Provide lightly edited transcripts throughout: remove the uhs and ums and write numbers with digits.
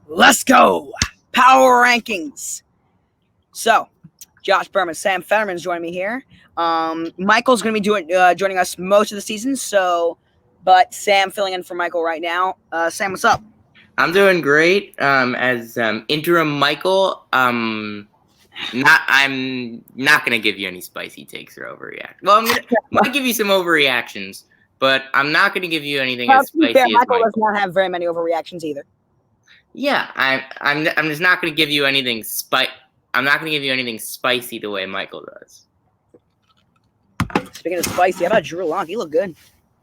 Let's go. Power rankings. So, Josh Berman, Sam Federman is joining me here. Michael's going to be joining us most of the season. But Sam filling in for Michael right now. Sam, what's up? I'm doing great. As interim Michael, I'm not gonna give you any spicy takes or overreact. Well, might give you some overreactions, but I'm not gonna give you anything as spicy fair, as Michael does not have very many overreactions either. Yeah, I'm just not gonna give you anything I'm not gonna give you anything spicy the way Michael does. Speaking of spicy, how about Drew Lock? He looked good.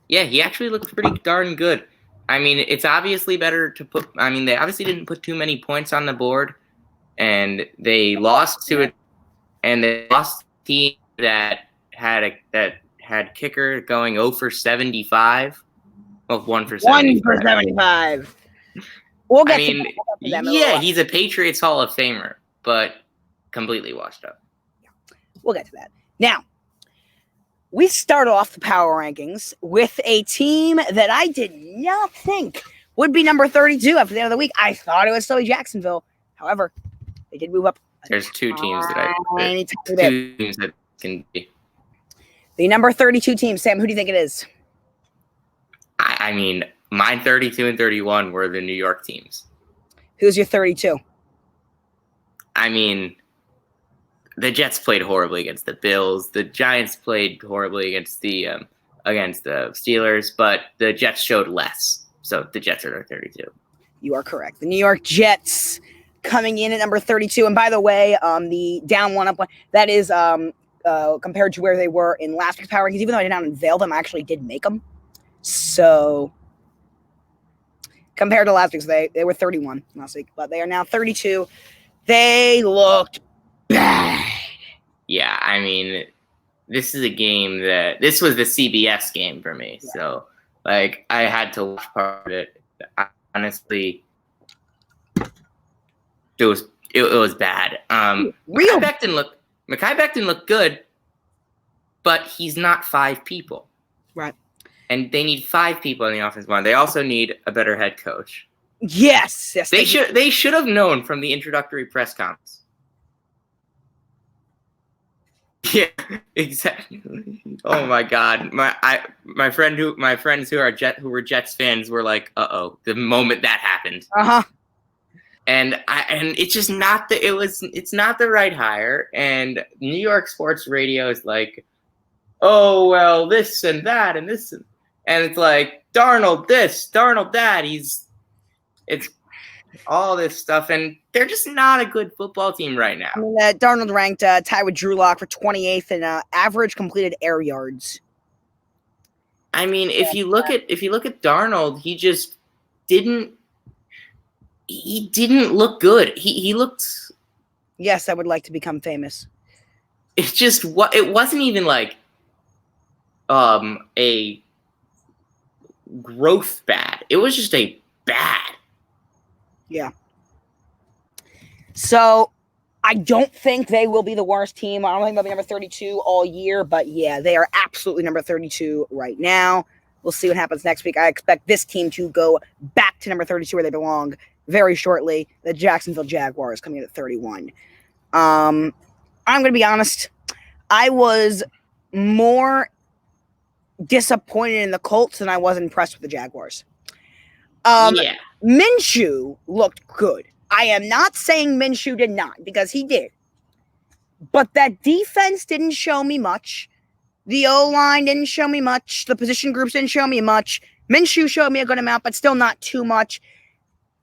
Yeah, he actually looked pretty darn good. I mean, it's obviously better to put. I mean, they obviously didn't put too many points on the board, and they lost to it. And they lost a team that had kicker going 0 for 75. Well, 1 for 75. 1 for 75. We'll get to them. Yeah, he's a Patriots Hall of Famer, but completely washed up. We'll get to that. Now, we start off the power rankings with a team that I did not think would be number 32 after the end of the week. I thought it would still be Jacksonville. However, they did move up. There's two teams that can be. The number 32 team, Sam, who do you think it is? I mean, my 32 and 31 were the New York teams. Who's your 32? I mean, the Jets played horribly against the Bills. The Giants played horribly against the Steelers, but the Jets showed less. So the Jets are their 32. You are correct. The New York Jets coming in at number 32. And by the way, the down one, up one, that is compared to where they were in last week's power rankings. Even though I did not unveil them, I actually did make them. So compared to last week's, they were 31 last week, but they are now 32. They looked bad. Yeah, I mean, this is a game this was the CBS game for me. Yeah. So, like, I had to watch part of it. Honestly, it was bad. Mekhi Becton looked good, but he's not 5 people. Right. And they need 5 people in the offensive line. They also need a better head coach. Yes. They should have known from the introductory press conference. Yeah, exactly. Oh my God, my friends who were Jets fans were like, "Uh-oh!" the moment that happened. And it's just not it's not the right hire. And New York sports radio is like, "Oh well, this and that and this and it's like Darnold this, Darnold that." It's all this stuff, and they're just not a good football team right now. I mean, Darnold ranked tied with Drew Lock for 28th in average completed air yards. I mean, if you look at Darnold, he just didn't look good. He looked. Yes, I would like to become famous. It's just it wasn't even like a growth bad. It was just a bad. Yeah. So, I don't think they will be the worst team. I don't think they'll be number 32 all year, but yeah, they are absolutely number 32 right now. We'll see what happens next week. I expect this team to go back to number 32 where they belong very shortly. The Jacksonville Jaguars coming in at 31. I'm going to be honest. I was more disappointed in the Colts than I was impressed with the Jaguars. Yeah. Minshew looked good. I am not saying Minshew did not, because he did. But that defense didn't show me much. The O-line didn't show me much. The position groups didn't show me much. Minshew showed me a good amount, but still not too much.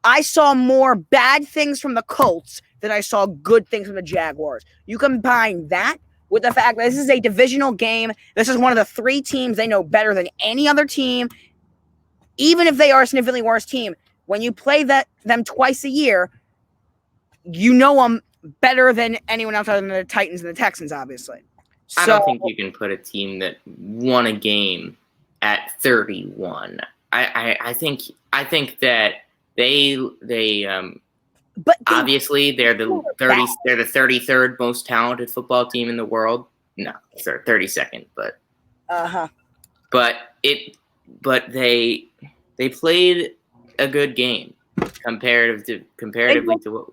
I saw more bad things from the Colts than I saw good things from the Jaguars. You combine that with the fact that this is a divisional game. This is one of the 3 teams they know better than any other team. Even if they are a significantly worse team, when you play them twice a year, you know them better than anyone else other than the Titans and the Texans, obviously. I don't think you can put a team that won a game at 31. I think that they but obviously they're the 33rd most talented football team in the world. No, they're 32nd, but But they played a good game. comparatively to what.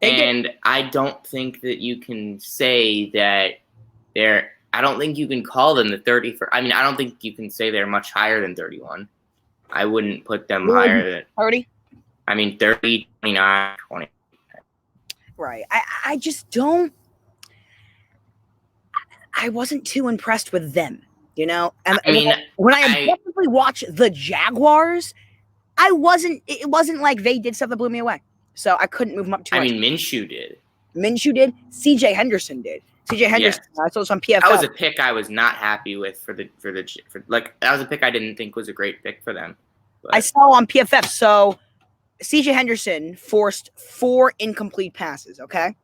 And I don't think that you can say that they're. I don't think you can call them the 30. I mean, I don't think you can say they're much higher than 31. I wouldn't put them higher than 30. I mean, 30, 29, 20. Right. I just don't. I wasn't too impressed with them, you know. And when I objectively watch the Jaguars, it wasn't like they did stuff that blew me away. So I couldn't move them up too much. I mean, Minshew did. CJ Henderson did. CJ Henderson. Yeah. I saw this on PFL. That was a pick I was not happy with that was a pick I didn't think was a great pick for them. But. I saw on PFF. So CJ Henderson forced 4 incomplete passes. Okay,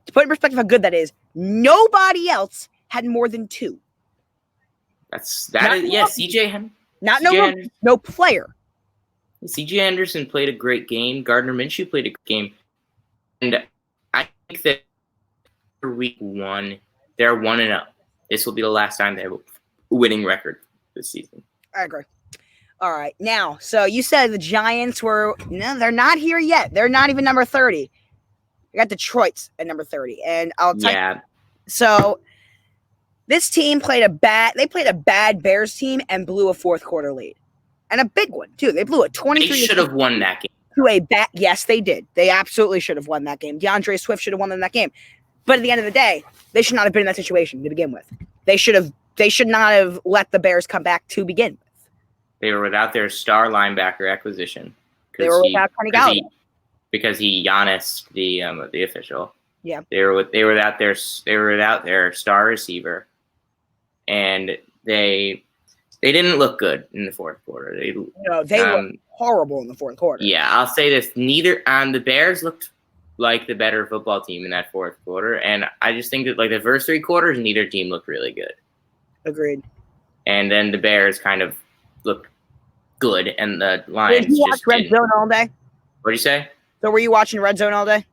to put in perspective how good that is, nobody else had more than 2. CJ. No player. CJ Henderson played a great game. Gardner Minshew played a good game, and I think that for week 1, they're 1-0. This will be the last time they have a winning record this season. I agree. All right, now, so you said the Giants they're not here yet. They're not even number 30. You got Detroit's at number 30, and I'll tell you. So this team played a bad Bears team and blew a fourth quarter lead. And a big one, too. They blew a 23. They should have won that game. Yes, they did. They absolutely should have won that game. DeAndre Swift should have won them that game. But at the end of the day, they should not have been in that situation to begin with. They should not have let the Bears come back to begin with. They were without their star linebacker acquisition. They were without Kenny Galladay. Because Giannis, the official. Yeah. They were without their star receiver. And they didn't look good in the fourth quarter. They were horrible in the fourth quarter. Yeah, I'll say this. The Bears looked like the better football team in that fourth quarter. And I just think that the first 3 quarters, neither team looked really good. Agreed. And then the Bears kind of looked good, and the Lions Did you watch Red Zone all day? What'd you say? So were you watching Red Zone all day?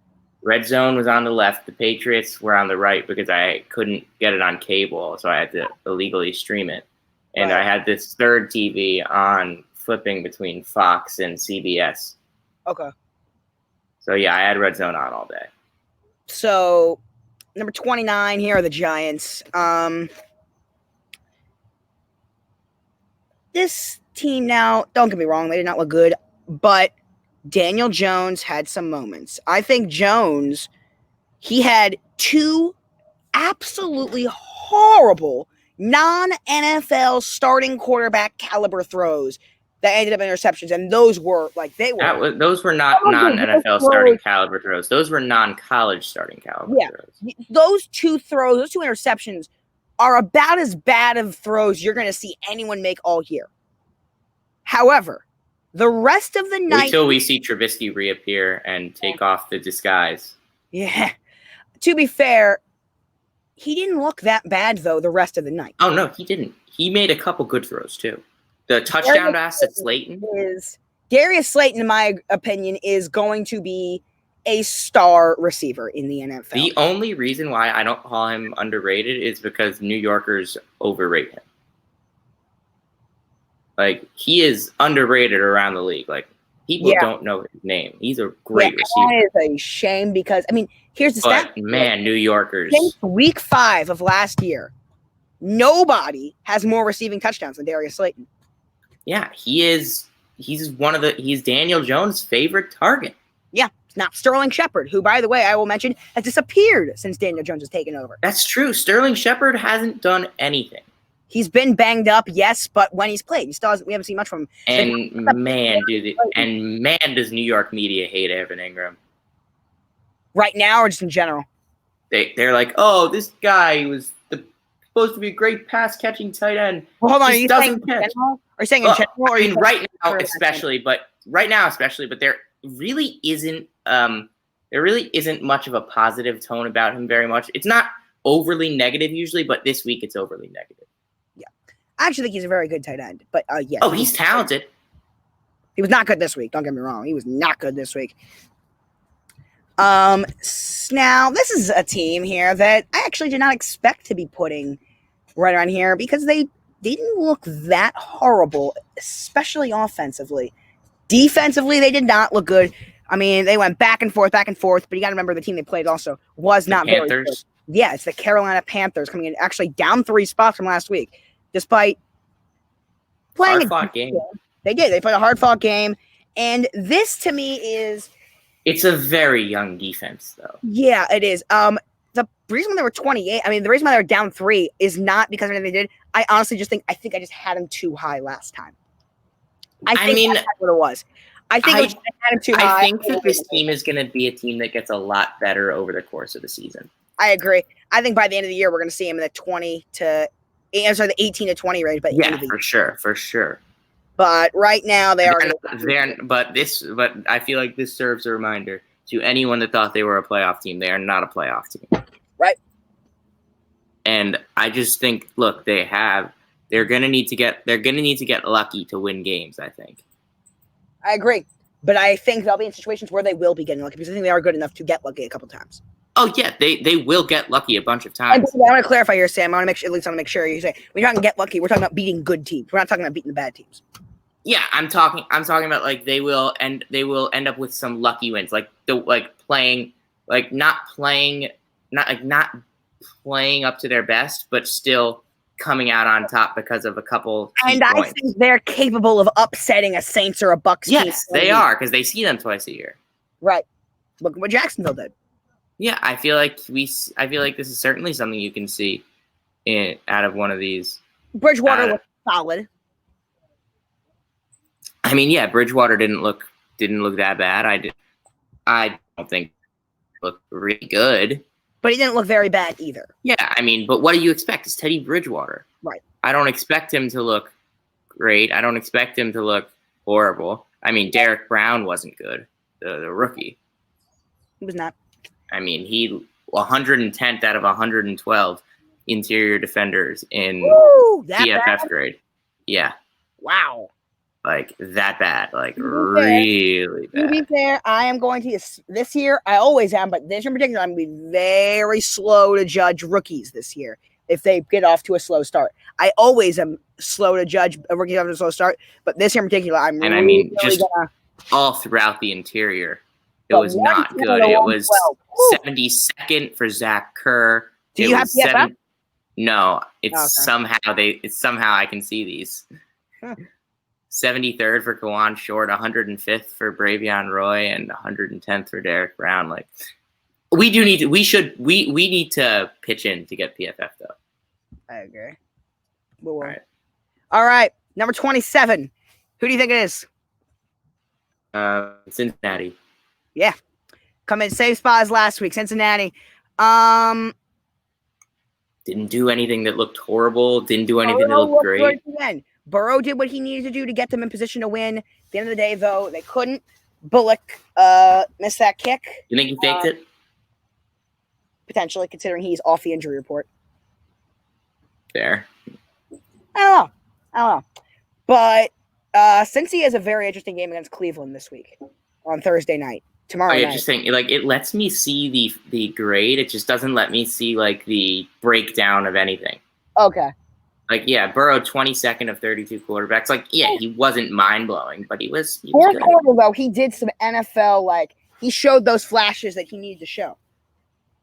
Red Zone was on the left. The Patriots were on the right because I couldn't get it on cable, so I had to illegally stream it. And I had this third TV on, flipping between Fox and CBS. Okay. So, yeah, I had Red Zone on all day. So, number 29 here are the Giants. This team now, don't get me wrong, they did not look good, but Daniel Jones had some moments. I think Jones, he had 2 absolutely horrible non-NFL starting quarterback caliber throws that ended up in interceptions, and those were those were not non-NFL starting caliber throws. Those were non-college starting caliber throws. Those 2 throws, those 2 interceptions are about as bad of throws you're going to see anyone make all year. However, the rest of the night, until we see Trubisky reappear and take off the disguise. Yeah. To be fair, he didn't look that bad, though, the rest of the night. Oh, no, he didn't. He made a couple good throws, too. The touchdown pass to Slayton. Darius Slayton, in my opinion, is going to be a star receiver in the NFL. The only reason why I don't call him underrated is because New Yorkers overrate him. He is underrated around the league. People don't know his name. He's a great receiver. That is a shame because, here's the stat. Man, New Yorkers. Since week 5 of last year, nobody has more receiving touchdowns than Darius Slayton. Yeah, he's Daniel Jones' favorite target. Yeah, it's not Sterling Shepard, who, by the way, I will mention, has disappeared since Daniel Jones has taken over. That's true. Sterling Shepard hasn't done anything. He's been banged up, yes, but when he's played, we haven't seen much from him. And man, does New York media hate Evan Ingram. Right now, or just in general? They're like, oh, this guy was supposed to be a great pass-catching tight end. Well, hold on, are you saying in general? Are you saying in general? Right now especially, but there really isn't much of a positive tone about him very much. It's not overly negative usually, but this week it's overly negative. Yeah. I actually think he's a very good tight end, but yeah. Oh, he's talented. He was not good this week. Don't get me wrong. He was not good this week. Now, this is a team here that I actually did not expect to be putting right around here because they didn't look that horrible, especially offensively. Defensively, they did not look good. I mean, they went back and forth, but you got to remember the team they played also was not very good. Yeah, it's the Carolina Panthers coming in actually down 3 spots from last week, despite playing a hard-fought game. They did. They played a hard-fought game, and this to me is. It's a very young defense, though. Yeah, it is. The reason why they were 28, the reason why they were down 3 is not because of anything they did. I honestly just think I just had them too high last time. I think that's what it was. I think I had them too high. I think that this team is going to be a team that gets a lot better over the course of the season. I agree. I think by the end of the year, we're going to see them in the 18 to 20 range. But yeah, for sure. But right now they are. But I feel like this serves a reminder to anyone that thought they were a playoff team. They are not a playoff team. Right. And I just think, look, they're going to need to get lucky to win games, I think. I agree. But I think they'll be in situations where they will be getting lucky because I think they are good enough to get lucky a couple times. Oh, yeah, they will get lucky a bunch of times. I want to clarify here, Sam. I want to make sure you say when you're talking get lucky, we're talking about beating good teams. We're not talking about beating the bad teams. Yeah, I'm talking about like they will end up with some lucky wins, not playing up to their best, but still coming out on top because of a couple. And I think they're capable of upsetting a Saints or a Bucs team. Yes, they are because they see them twice a year. Right. Look at what Jacksonville did. Yeah, I feel like this is certainly something you can see out of one of these. Bridgewater was solid. I mean, yeah, Bridgewater didn't look that bad. I don't think he looked really good. But he didn't look very bad either. Yeah, I mean, but what do you expect? It's Teddy Bridgewater. Right. I don't expect him to look great. I don't expect him to look horrible. I mean, Derek Brown wasn't good, the rookie. He was not. I mean, he 110th out of 112 interior defenders in PFF grade. Yeah. Wow. Like that bad, like really bad. To be fair, I am going to this year. I always am, but this year in particular, I'm going to be very slow to judge rookies this year if they get off to a slow start. I always am slow to judge a rookie off to a slow start, but this year in particular, all throughout the interior, it was not good. It was 72nd for Zach Kerr. Do you have PFF? No, it's somehow I can see these. 73rd for Kawan Short, 105th for Bravion Roy, and 110th for Derek Brown. Like, we need to pitch in to get PFF though. I agree. All right. Number 27. Who do you think it is? Cincinnati. Yeah. Come in same spot as last week. Cincinnati. Didn't do anything that looked horrible. Didn't do anything that looked great. Burrow did what he needed to do to get them in position to win. At the end of the day, though, they couldn't. Bullock missed that kick. You think he faked it? Potentially, considering he's off the injury report. Fair. I don't know. But Cincy has a very interesting game against Cleveland this week on Thursday night. Tomorrow night. Just think, like, it lets me see the grade. It just doesn't let me see, like, the breakdown of anything. Okay. Like, yeah, Burrow 22nd of 32 quarterbacks. Like, yeah, he wasn't mind-blowing, but he was Fourth good. quarter, though, he did some NFL, like, he showed those flashes that he needed to show.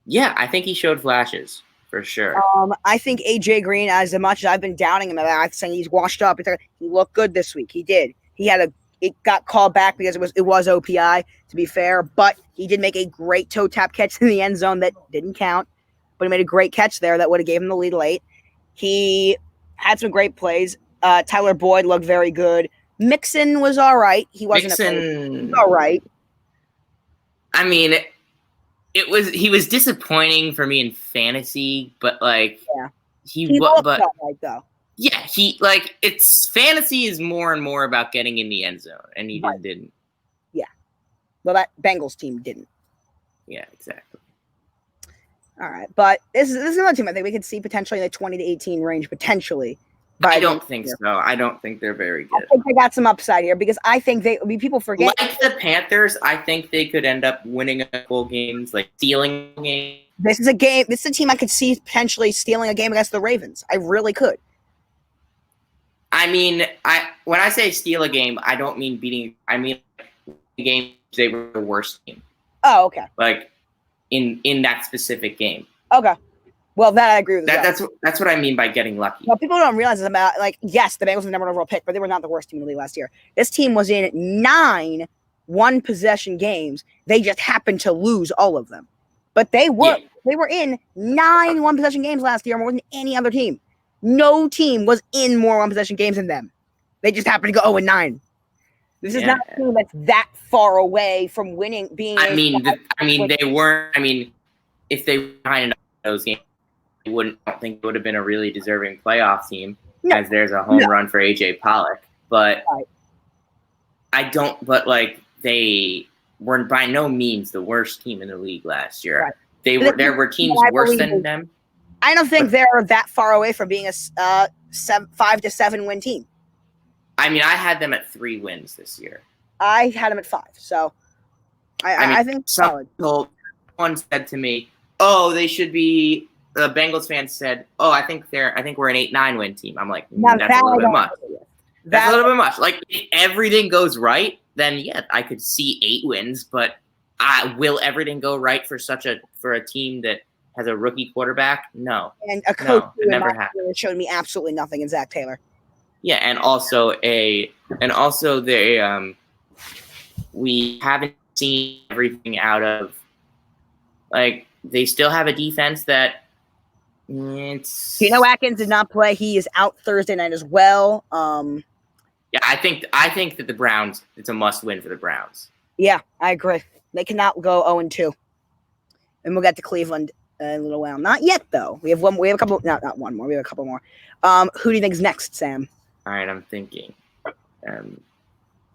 Yeah, I think he showed flashes, for sure. I think A.J. Green, as much as I've been doubting him about saying he's washed up, he looked good this week. He did. It got called back because it was OPI, to be fair, but he did make a great toe tap catch in the end zone that didn't count, but he made a great catch there that would have gave him the lead late. He had some great plays. Tyler Boyd looked very good. Mixon was all right. He wasn't all right. I mean, he was disappointing for me in fantasy, but like he looked all right though. Yeah, it's fantasy is more and more about getting in the end zone, and he just didn't. Yeah. Well, that Bengals team didn't. Yeah, exactly. All right, but this is another team I think we could see potentially in the 20 to 18 range, potentially. I don't think so. I don't think they're very good. I think they got some upside here because I think people forget. Like the Panthers, I think they could end up winning a couple games, like stealing a game. This is a team I could see potentially stealing a game against the Ravens. I really could. I mean, when I say steal a game, I don't mean beating. I mean the game they were the worst team. Oh, okay. Like in that specific game. Okay. Well, that I agree with. That's what I mean by getting lucky. Well, people don't realize it's about yes, the Bengals were the number one overall pick, but they were not the worst team in the league last year. This team was in 9 one-possession games. They just happened to lose all of them, but they were in 9 one-possession games last year more than any other team. No team was in more one-possession games than them. They just happened to go 0-9. This is not a team that's that far away from winning. They weren't. I mean, if they were behind those games, I don't think it would have been a really deserving playoff team, as there's a home run for AJ Pollock. But they weren't by no means the worst team in the league last year. Right. There were teams worse than them. I don't think they're that far away from being a 5 to 7 win team. I mean, I had them at 3 wins this year. I had them at 5, so I think solid. Someone said to me, "Oh, they should be." The Bengals fans said, "Oh, I think we're an 8-9 win team." I'm like, that's a little bit much. That's a little bit much. Like, if everything goes right, then I could see 8 wins. But will everything go right for a team that has a rookie quarterback? No, and a coach it never happened. It showed me absolutely nothing in Zach Taylor. Yeah, we haven't seen everything out of, like, they still have a defense that. Atkins did not play. He is out Thursday night as well. Yeah, I think that the Browns, it's a must win for the Browns. Yeah, I agree. They cannot go 0-2. And we'll get to Cleveland in a little while. Not yet, though. We have a couple. Not one more. We have a couple more. Who do you think is next, Sam? All right, I'm thinking.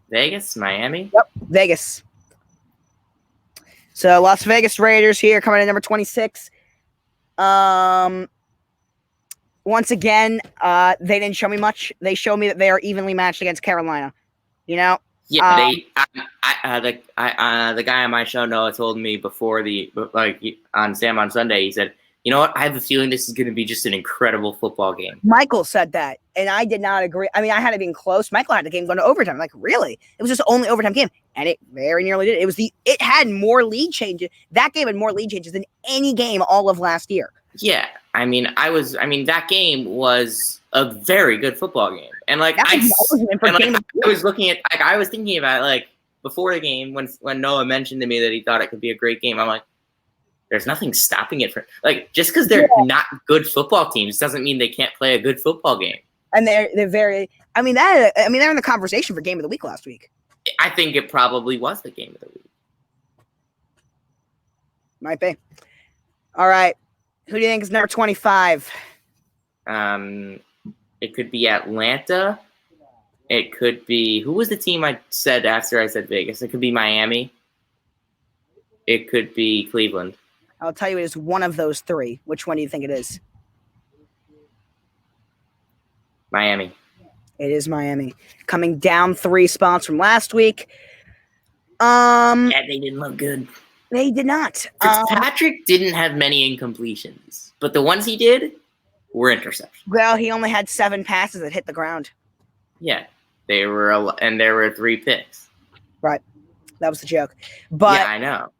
Vegas, Miami. Yep, Vegas. So Las Vegas Raiders here coming in number 26. Once again, they didn't show me much. They showed me that they are evenly matched against Carolina. Yeah, the guy on my show, Noah, told me before on Sam on Sunday, he said, "You know what? I have a feeling this is going to be just an incredible football game." Michael said that, and I did not agree. I mean, I had it being close. Michael had the game going to overtime. I'm like, really? It was just the only overtime game, and it very nearly did. It had more lead changes. That game had more lead changes than any game all of last year. Yeah, that game was a very good football game, and I was thinking about it, before the game when Noah mentioned to me that he thought it could be a great game. I'm like, there's nothing stopping it just because they're not good football teams doesn't mean they can't play a good football game. And they're very. They're in the conversation for game of the week last week. I think it probably was the game of the week. Might be. All right. Who do you think is number 25? It could be Atlanta. It could be, who was the team I said after I said Vegas? It could be Miami. It could be Cleveland. I'll tell you, it is one of those 3. Which one do you think it is? Miami. It is Miami. Coming down 3 spots from last week. Yeah, they didn't look good. They did not. Fitzpatrick didn't have many incompletions, but the ones he did were interceptions. Well, he only had 7 passes that hit the ground. Yeah, there were 3 picks. Right, that was the joke. But yeah, I know.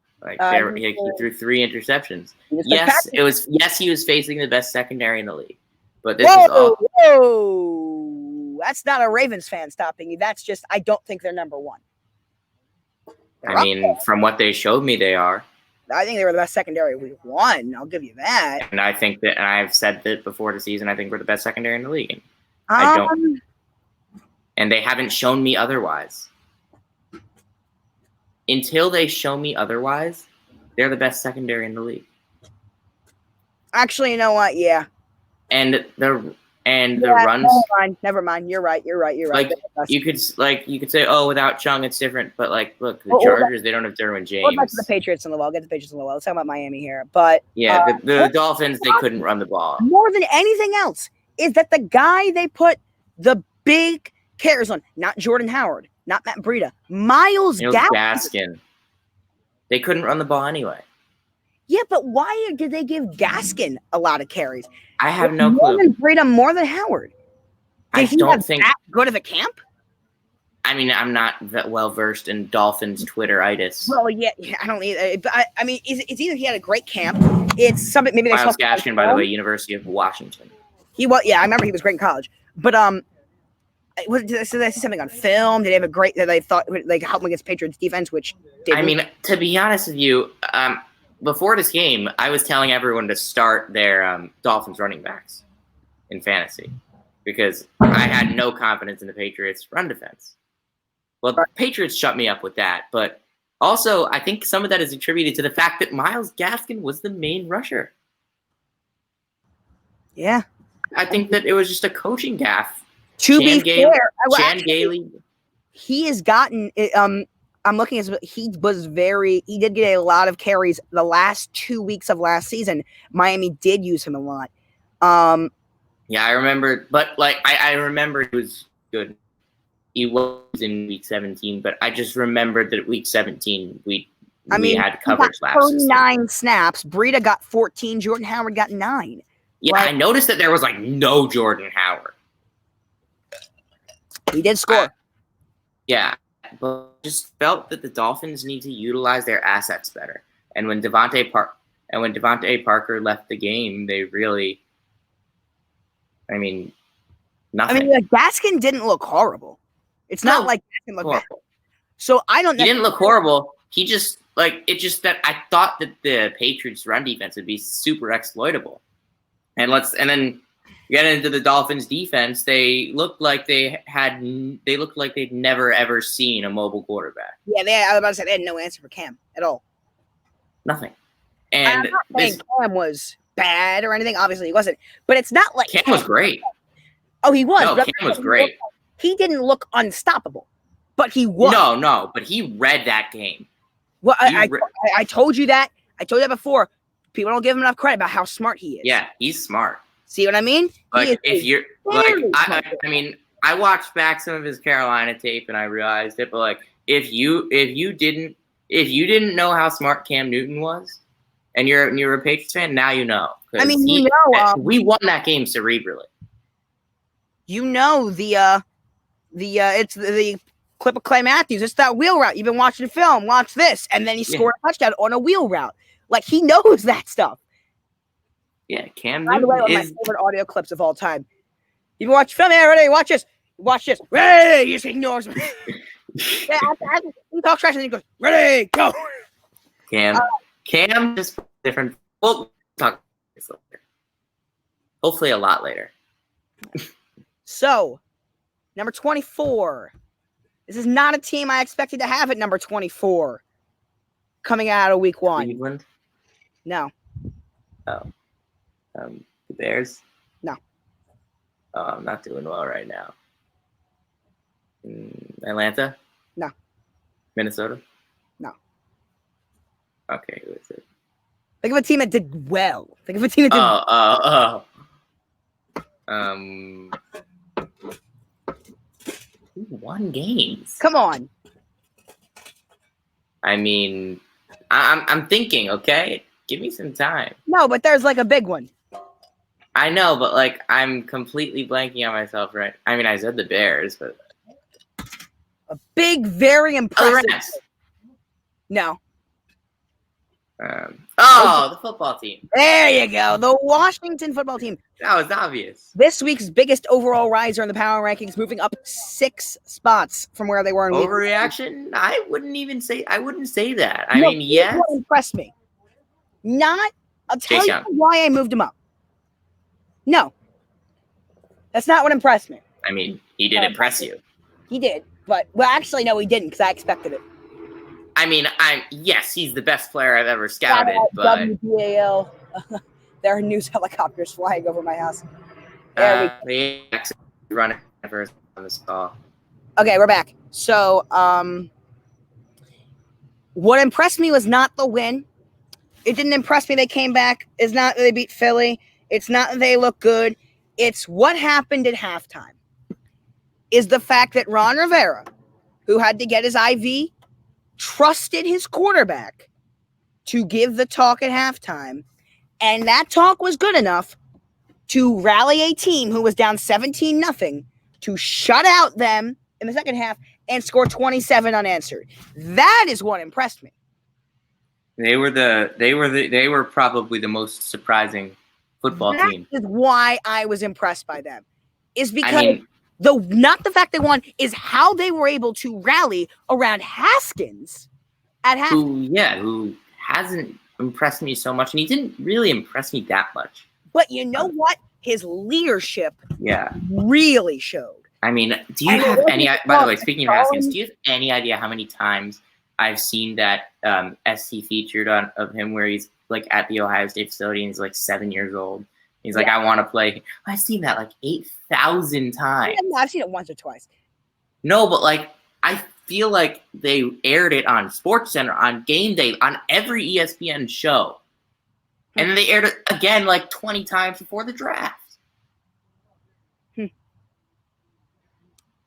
He threw 3 interceptions. He was facing the best secondary in the league. But this is all. Whoa! That's not a Ravens fan stopping you. That's just I don't think they're number 1. From what they showed me, they are. I think they were the best secondary week 1. I'll give you that. And I think that, and I've said that before the season, I think we're the best secondary in the league. And I don't. And they haven't shown me otherwise. Until they show me otherwise, they're the best secondary in the league. Actually, you know what? Yeah. And the runs. Never mind. You're right. You could say, oh, without Chung, it's different. But look, the Chargers, they don't have Derwin James. We'll get to the Patriots in the wall. Let's talk about Miami here. But yeah, the Dolphins, they couldn't run the ball. More than anything else is that the guy they put the big carries on, not Jordan Howard, not Matt Breida, Myles Gaskin. They couldn't run the ball anyway. Yeah, but why did they give Gaskin a lot of carries? I have no clue. More than Breida, more than Howard. I don't think that good of a camp. I mean, I'm not that well versed in Dolphins Twitteritis. Well, yeah, I don't either. But I mean, it's either he had a great camp. It's something maybe they Miles Gaskin, by the way, University of Washington. He was, yeah, I remember he was great in college. But did they see something on film? Did they have a great that they thought like help against Patriots defense? Which didn't. I mean, to be honest with you, before this game, I was telling everyone to start their Dolphins running backs in fantasy because I had no confidence in the Patriots' run defense. Well, the Patriots shut me up with that, but also I think some of that is attributed to the fact that Miles Gaskin was the main rusher. Yeah. I think that it was just a coaching gaffe. To be fair, Chan Gailey. He has gotten I'm looking at he did get a lot of carries the last 2 weeks of last season. Miami did use him a lot. Yeah, I remember, but like I remember he was good. He was in week 17, but I just remembered that week 17 we had coverage last 39 snaps. Breida got 14. Jordan Howard got 9. Yeah, I noticed that there was like no Jordan Howard. He did score. Yeah, but just felt that the Dolphins need to utilize their assets better. And when Devontae Parker left the game, they really, nothing. I mean, like, Gaskin didn't look horrible. It's not like Gaskin looked bad. So I don't know. He didn't look horrible. He just it's just that I thought that the Patriots' run defense would be super exploitable. And then get into the Dolphins' defense. They looked like they'd never ever seen a mobile quarterback. Yeah, I was about to say they had no answer for Cam at all. Nothing. And I'm not saying Cam was bad or anything. Obviously, he wasn't. But it's not like Cam was great. Oh, he was. No, Cam was great. He didn't look unstoppable, but he was. No, but he read that game. Well, I told you that. I told you that before. People don't give him enough credit about how smart he is. Yeah, he's smart. See what I mean? Like if you're like, I watched back some of his Carolina tape and I realized it. But like, if you didn't know how smart Cam Newton was, and you're a Patriots fan, now you know. I mean, we won that game cerebrally. You know it's the clip of Clay Matthews. It's that wheel route. You've been watching the film. Watch this, and then he scored a touchdown on a wheel route. Like he knows that stuff. Yeah, Cam By the Newton way, one of my favorite audio clips of all time. You watch film, ready? Watch this. Watch this. Ready? He just ignores me. He talks trash and he goes, ready, go. Cam just different. We'll talk this later. Hopefully a lot later. So, number 24. This is not a team I expected to have at number 24 coming out of week 1. Cleveland? No. Oh. The Bears? No. Oh, I'm not doing well right now. Atlanta? No. Minnesota? No. Okay, who is it? Think of a team that did well. Think of a team that did who won games? Come on. I mean, I'm thinking, okay? Give me some time. No, but there's like a big one. I know, but like I'm completely blanking on myself, right? I mean, I said the Bears, but a big, very impressive. No. The football team. There you go. The Washington football team. That was obvious. This week's biggest overall riser in the power rankings, moving up 6 spots from where they were in overreaction. I wouldn't say that. I mean, yes. What impressed me? I'll tell you why I moved him up. No. That's not what impressed me. I mean, he did impress you. He did. But, well, actually, no, he didn't because I expected it. I mean, yes, he's the best player I've ever scouted, but WBAL. There are news helicopters flying over my house. They actually running first on this call. Okay, we're back. So, what impressed me was not the win. It didn't impress me they came back. It's not that they beat Philly. It's not that they look good. It's what happened at halftime. Is the fact that Ron Rivera, who had to get his IV, trusted his quarterback to give the talk at halftime. And that talk was good enough to rally a team who was down 17-0 to shut out them in the second half and score 27 unanswered. That is what impressed me. They were probably the most surprising football team. That is why I was impressed by them. Is because not the fact they won, is how they were able to rally around Haskins at half. Who hasn't impressed me so much, and he didn't really impress me that much. But you know what? His leadership really showed. I mean, do you have any? By the way, speaking of Haskins, do you have any idea how many times I've seen that SC featured of him where he's like at the Ohio State facility and he's like 7 years old? He's like, I want to play. I've seen that like 8,000 times. I've seen it once or twice. No, but like I feel like they aired it on SportsCenter, on Game Day, on every ESPN show. And then they aired it again like 20 times before the draft.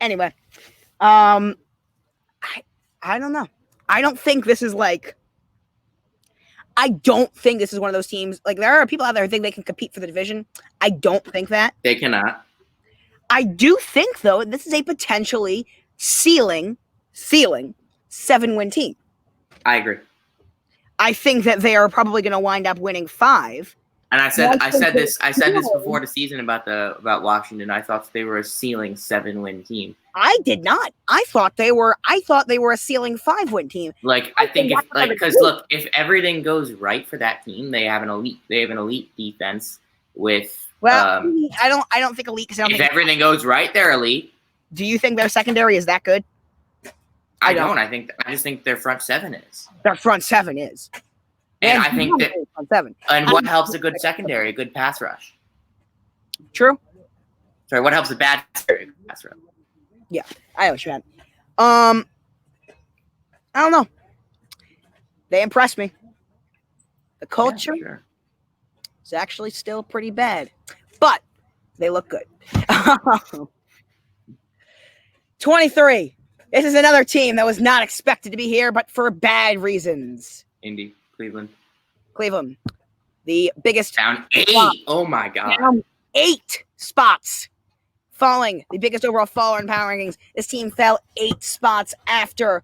Anyway, I don't know. I don't think this is one of those teams. Like, there are people out there who think they can compete for the division. I don't think that. They cannot. I do think, though, this is a potentially ceiling 7-win team. I agree. I think that they are probably going to wind up winning 5. And I said this before the season about Washington. I thought they were a ceiling 7-win team. I did not. I thought they were a ceiling 5-win team. Like, I think because look, if everything goes right for that team, they have an elite defense with. Well, I don't think elite. If everything goes right, they're elite. Do you think their secondary is that good? I don't. I just think their front 7 is. Their front 7 is. And I think that front 7. And what helps a good secondary? A good pass rush. True. Sorry, what helps a bad secondary? Pass rush. Yeah, I know what you meant. I don't know. They impressed me. The culture is actually still pretty bad, but they look good. 23. This is another team that was not expected to be here, but for bad reasons. Cleveland. The biggest. Down 8. Oh, my God. Down 8 spots. Falling. The biggest overall faller in power rankings. This team fell 8 spots after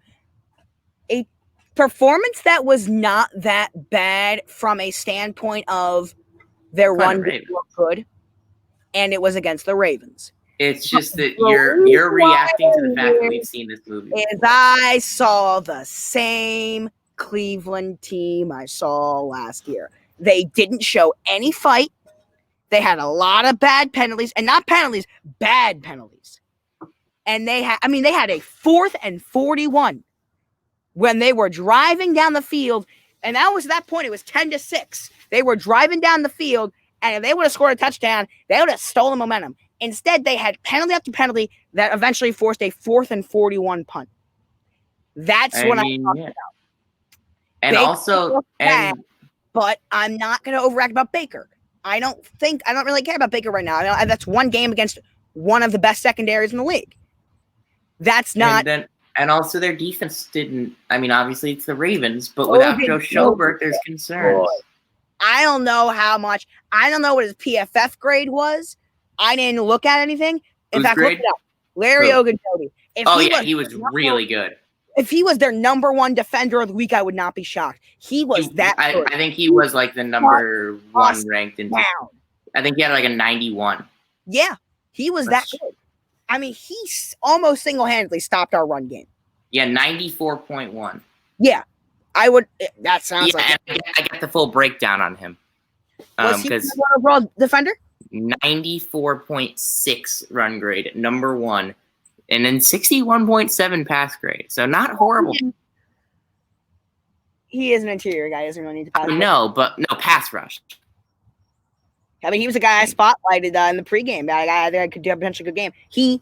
a performance that was not that bad from a standpoint of their run game looked good, and it was against the Ravens. It's just that you're reacting to the fact that we've seen this movie. As I saw the same Cleveland team I saw last year. They didn't show any fight. They had a lot of bad penalties, and not penalties, bad penalties. And they had a 4th and 41 when they were driving down the field, and at that point it was 10-6. They were driving down the field, and if they would have scored a touchdown, they would have stolen momentum. Instead, they had penalty after penalty that eventually forced a 4th and 41 punt. That's what I'm talking about. And Baker also, but I'm not going to overact about Baker. I don't really care about Baker right now. That's one game against one of the best secondaries in the league. That's not. And also their defense didn't. I mean, obviously it's the Ravens, but without Joe Schobert, there's concerns. I don't know how much. I don't know what his PFF grade was. I didn't look at anything. In fact, look it up. Larry Ogunjobi. He was really good. If he was their number 1 defender of the week, I would not be shocked. He was good. I think he was like the number 1 ranked in. I think he had like a 91. Yeah, he was that good. I mean, he almost single-handedly stopped our run game. Yeah, 94.1. Yeah, I would. That sounds like. I get the full breakdown on him. Was he the overall defender? 94.6 run grade, number 1. And then 61.7 pass grade. So not horrible. He is an interior guy. He doesn't really need to pass. No, pass rush. I mean, he was a guy I spotlighted in the pregame. A guy that could do a potentially good game. The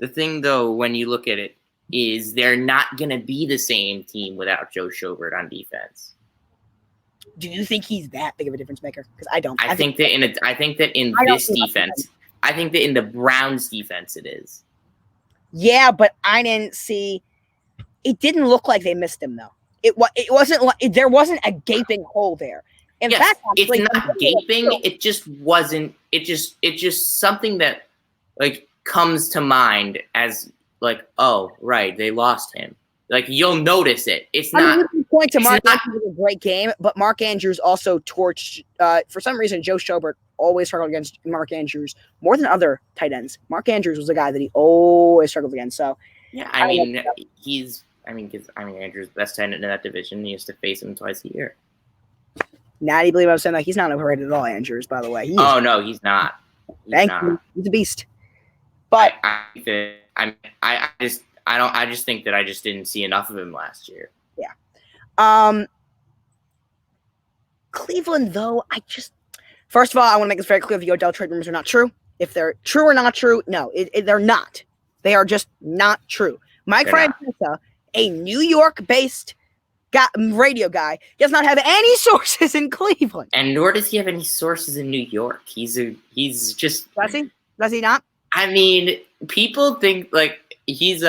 thing though, when you look at it, is they're not going to be the same team without Joe Schobert on defense. Do you think he's that big of a difference maker? Because I don't. I think that in this defense. I think that in the Browns defense it is. Yeah, but I didn't see. It didn't look like they missed him though. It wasn't like there wasn't a gaping hole there. In yes, fact, actually, it's not gaping. It just wasn't. It's just something that like comes to mind as like, oh right, they lost him. Like you'll notice it. It's not. You can point to Mark Andrews was a great game, but Mark Andrews also torched. For some reason, Joe Schobert always struggled against Mark Andrews more than other tight ends. Mark Andrews was a guy that he always struggled against. So yeah, I mean, Andrews the best tight end in that division. He used to face him twice a year. Now, do you believe I'm saying that? He's not overrated at all, Andrews, by the way. Oh, no, he's not. Thank you. He's a beast. But I just think that I just didn't see enough of him last year. Yeah. Cleveland, though, first of all, I want to make this very clear: the Odell trade rumors are not true. If they're true or not true, no, they're not. They are just not true. Mike Francesa, a New York-based radio guy, does not have any sources in Cleveland, and nor does he have any sources in New York. He's just. Does he? Does he not? I mean, people think like he's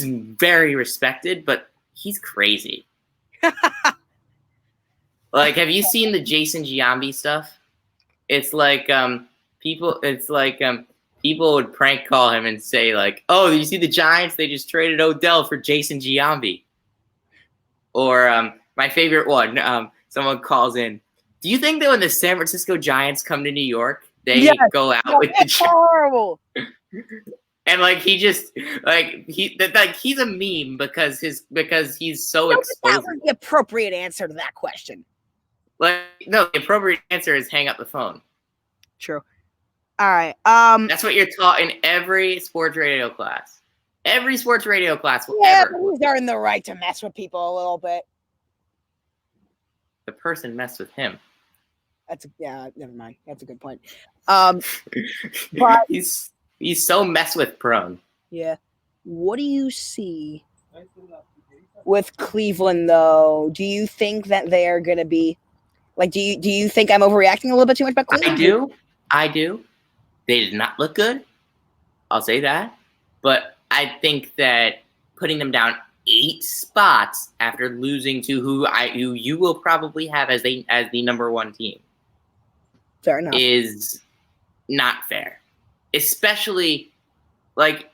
very respected, but he's crazy. Like, have you seen the Jason Giambi stuff? It's like people would prank call him and say like, "Oh, you see the Giants? They just traded Odell for Jason Giambi." Or my favorite one, someone calls in, "Do you think that when the San Francisco Giants come to New York, they go out with the Giants?" Horrible. And like he just he's a meme because he's so exposed. That was the appropriate answer to that question. Like no, the appropriate answer is hang up the phone. True. All right. That's what you're taught in every sports radio class. Every sports radio class will ever. But he's earned the right to mess with people a little bit. The person messed with him. Never mind. That's a good point. But he's so mess with prone. Yeah. What do you see with Cleveland though? Do you think that they are going to be like? Do you think I'm overreacting a little bit too much about Cleveland? I do. They did not look good. I'll say that. But I think that putting them down 8 spots after losing to who you will probably have as the number 1 team. Fair enough. Is not fair. Especially it's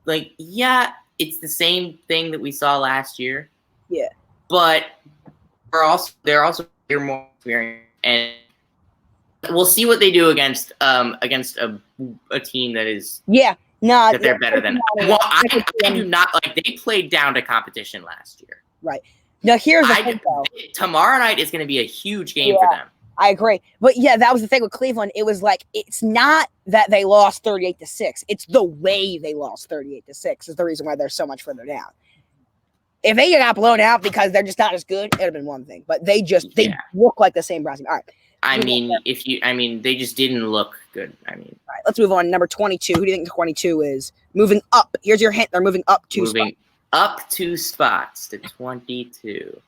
the same thing that we saw last year. Yeah. But they're also more experienced, and we'll see what they do against a team that is that they're better than. Well, I do not like. They played down to competition last year. Right. Now here's the thing, though. Tomorrow night is going to be a huge game for them. I agree. But yeah, that was the thing with Cleveland. It was like, it's not that they lost 38-6. It's the way they lost 38-6 is the reason why they're so much further down. If they got blown out because they're just not as good, it would have been one thing. But they look like the same Browns team. All right. They just didn't look good. All right, let's move on. Number 22. Who do you think 22 is? Moving up. Here's your hint. They're moving up 2 spots. Moving up 2 spots to 22.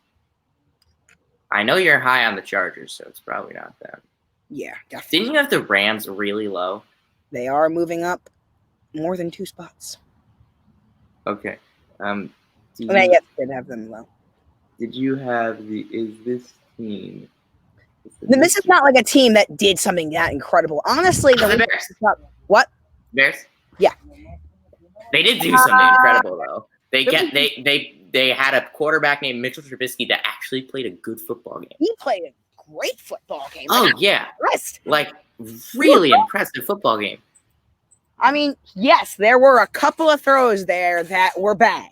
I know you're high on the Chargers, so it's probably not them. Yeah, definitely. Didn't you have the Rams really low? They are moving up more than 2 spots. Okay. Yes, did have them low. Did you have this team? This is not like a team that did something that incredible. Honestly, the Bears. What? Bears? Yeah. They did do something incredible though. They had a quarterback named Mitchell Trubisky that actually played a good football game. He played a great football game. Oh yeah. Like really impressive football game. I mean, yes, there were a couple of throws there that were bad.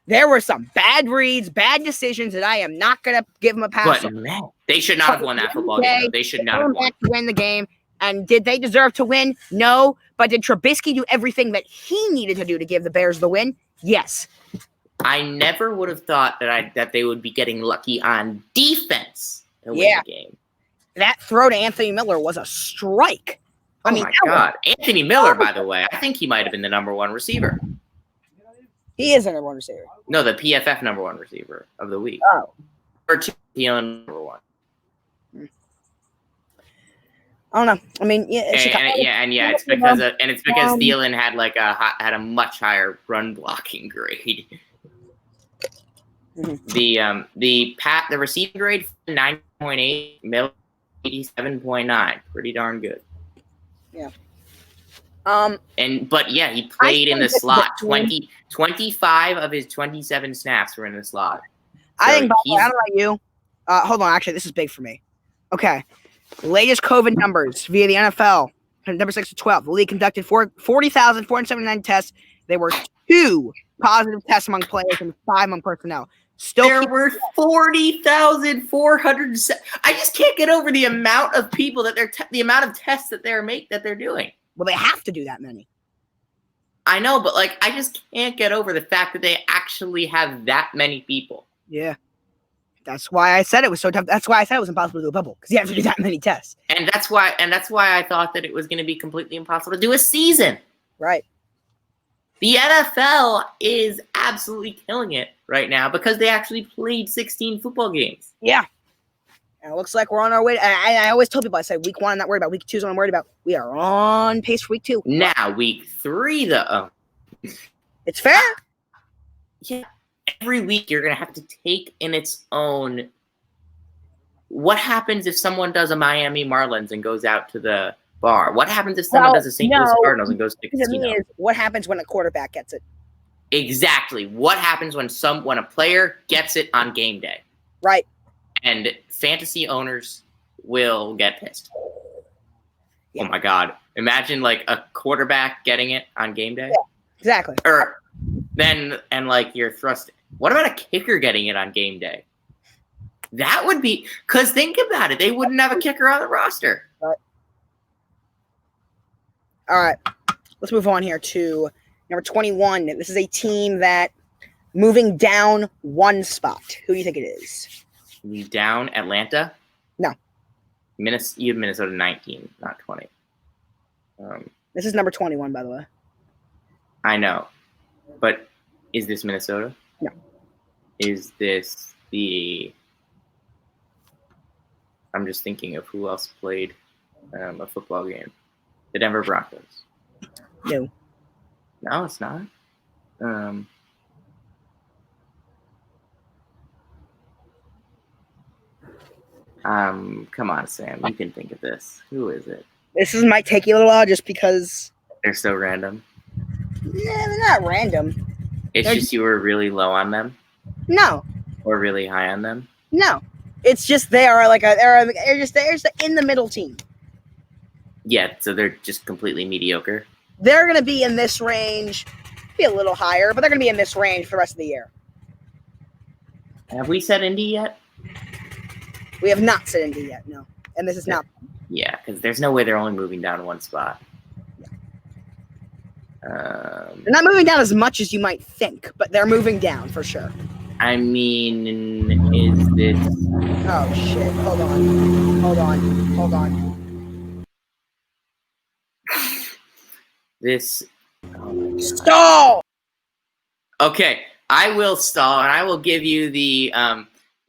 There were some bad reads, bad decisions that I am not going to give them a pass. But man, they should not have won that football game. They should not have won. To win the game. And did they deserve to win? No. But did Trubisky do everything that he needed to do to give the Bears the win? Yes. I never would have thought that they would be getting lucky on defense to win the game. That throw to Anthony Miller was a strike. Oh my God. Anthony Miller, by the way, I think he might have been the number 1 receiver. He is the number 1 receiver. No, the PFF number 1 receiver of the week. Oh. Or Thielen number 1. I don't know. I mean, it's because Thielen had a much higher run blocking grade. Mhm. The receiving grade 9.8, middle 87.9, pretty darn good. Yeah. But he played in the slot. 25 of his 27 snaps were in the slot. So I think. I don't know about you. Hold on. Actually, this is big for me. Okay. Latest COVID numbers via the NFL. Number 6 to 12. The league conducted 40,479 tests. There were 2 positive tests among players and 5 among personnel. There were 40,400. I just can't get over the amount of people that the amount of tests that they're doing. Well, they have to do that many. I know, but I just can't get over the fact that they actually have that many people. Yeah. That's why I said it was so tough. That's why I said it was impossible to do a bubble, because you have to do that many tests. And that's why I thought that it was going to be completely impossible to do a season. Right. The NFL is absolutely killing it right now because they actually played 16 football games. Yeah. And it looks like we're on our way. I always tell people, I say week 1, I'm not worried about. Week 2 is what I'm worried about. We are on pace for week 2. Now, week 3, though. It's fair. Yeah. Every week you're going to have to take in its own. What happens if someone does a Miami Marlins and goes out to the bar? What happens if someone does a St. Louis Cardinals and goes to the casino? What happens when a quarterback gets it? Exactly. What happens when a player gets it on game day? Right. And fantasy owners will get pissed. Yeah. Oh my God. Imagine a quarterback getting it on game day. Yeah, exactly. You're thrusting. What about a kicker getting it on game day? That would be, because think about it, they wouldn't have a kicker on the roster. Right. All right, let's move on here to number 21. This is a team that moving down 1 spot. Who do you think it is? Down Atlanta? No. You have Minnesota 19, not 20. This is number 21, by the way. I know, but is this Minnesota? No. Is this I'm just thinking of who else played a football game. The Denver Broncos. No. No, it's not. Come on, Sam. You can think of this. Who is it? This might take you a little while just because they're so random. Yeah, they're not random. They're just you were really low on them? No. Or really high on them? No. It's just they're just in the middle team. Yeah, so they're just completely mediocre. They're going to be in this range, be a little higher, but they're going to be in this range for the rest of the year. Have we said Indy yet? We have not said Indy yet, no. And this is not. Yeah, because there's no way they're only moving down 1 spot. They're not moving down as much as you might think, but they're moving down for sure. I mean, is this... Oh, shit. Hold on. This... Oh, stall! Okay, I will stall, and I will give you the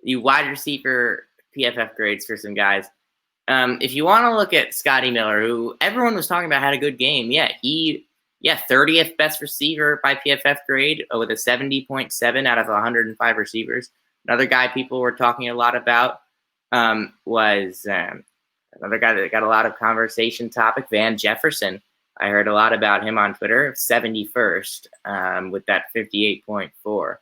wide receiver PFF grades for some guys. If you want to look at Scotty Miller, who everyone was talking about had a good game, 30th best receiver by PFF grade with a 70.7 out of 105 receivers. Another guy people were talking a lot about was another guy that got a lot of conversation topic, Van Jefferson. I heard a lot about him on Twitter, 71st with that 58.4.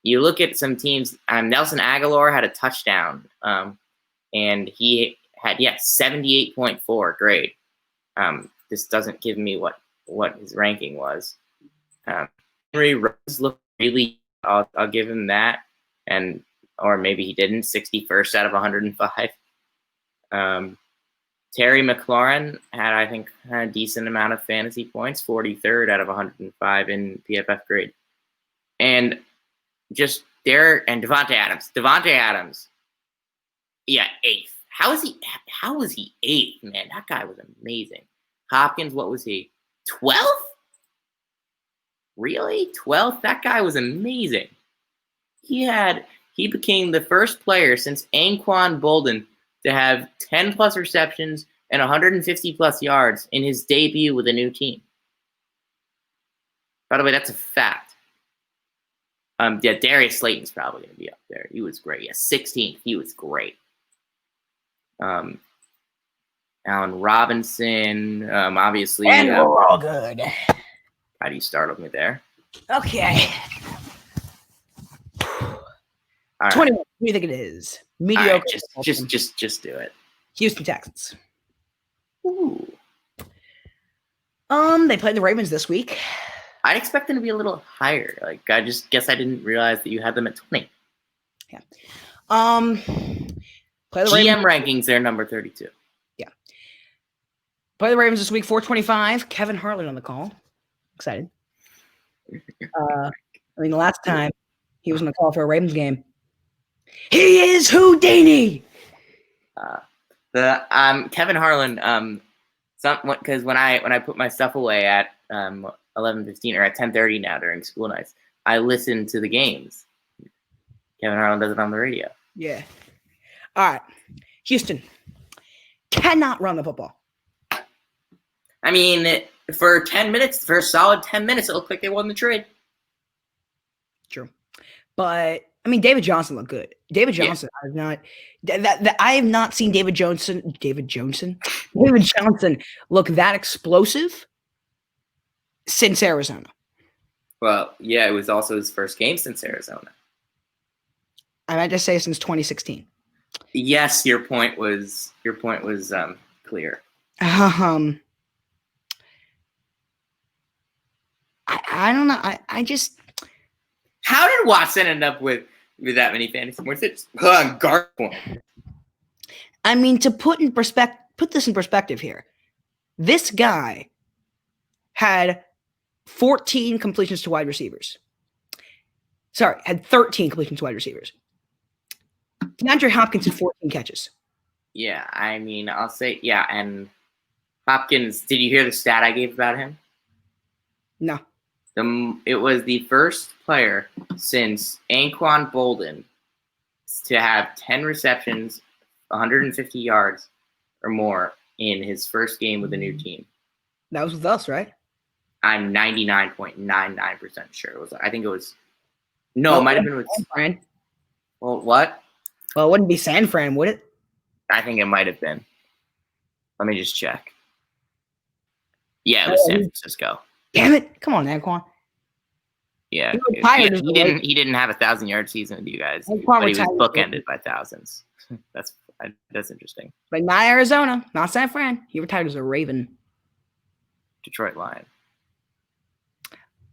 You look at some teams, Nelson Aguilar had a touchdown, and he had, 78.4 grade. This doesn't give me what his ranking was. Henry Rose looked really, I'll give him that, or maybe he didn't, 61st out of 105. Terry McLaurin had, I think, a decent amount of fantasy points, 43rd out of 105 in PFF grade. And just there, and Devontae Adams. 8th. How was he 8th, man? That guy was amazing. Hopkins, what was he? 12th? Really? 12th? That guy was amazing. He became the first player since Anquan Bolden to have 10 plus receptions and 150 plus yards in his debut with a new team. By the way, that's a fact. Yeah, Darius Slayton's probably going to be up there. He was great. Yeah, 16th. He was great. Allen Robinson, obviously. And we're all good. How do you start with me there? Okay. All 21. right. What do you think it is? Mediocre. Right, just do it. Houston Texans. Ooh. They played the Ravens this week. I'd expect them to be a little higher. Like, I just guess I didn't realize that you had them at 20. Yeah. Play the GM Ravens. rankings, they're number 32. Yeah. Play the Ravens this week, 425. Kevin Harlan on the call. Excited. The last time he was on the call for a Ravens game, he is Houdini. Kevin Harlan, because when I put my stuff away at 11:15 or at 10:30 now during school nights, I listen to the games. Kevin Harlan does it on the radio. Yeah. All right. Houston cannot run the football. I mean, for 10 minutes, for a solid 10 minutes, it looked like they won the trade. True. But I mean, David Johnson looked good. David Johnson, yeah. I have not seen David Johnson look that explosive since Arizona. Well, yeah, it was also his first game since Arizona. I meant to say since 2016. Yes, your point was clear. I don't know. I just. How did Watson end up with that many fantasy points? It's guard point. I mean, to put this in perspective here, this guy had 14 completions to wide receivers. Sorry, had 13 completions to wide receivers. DeAndre Hopkins had 14 catches. Yeah, I mean, I'll say, yeah, and Hopkins, did you hear the stat I gave about him? No. It was the first player since Anquan Bolden to have 10 receptions, 150 yards or more in his first game with a new team. That was with us, right? I'm 99.99% sure. I think it was. No, it might have been with San Fran. Well, what? Well, it wouldn't be San Fran, would it? I think it might have been. Let me just check. Yeah, it was San Francisco. Damn it! Come on, Anquan. Yeah, he didn't have a 1,000-yard season with you guys, but he was bookended by thousands. That's interesting. But not Arizona, not San Fran. He retired as a Raven. Detroit Lion.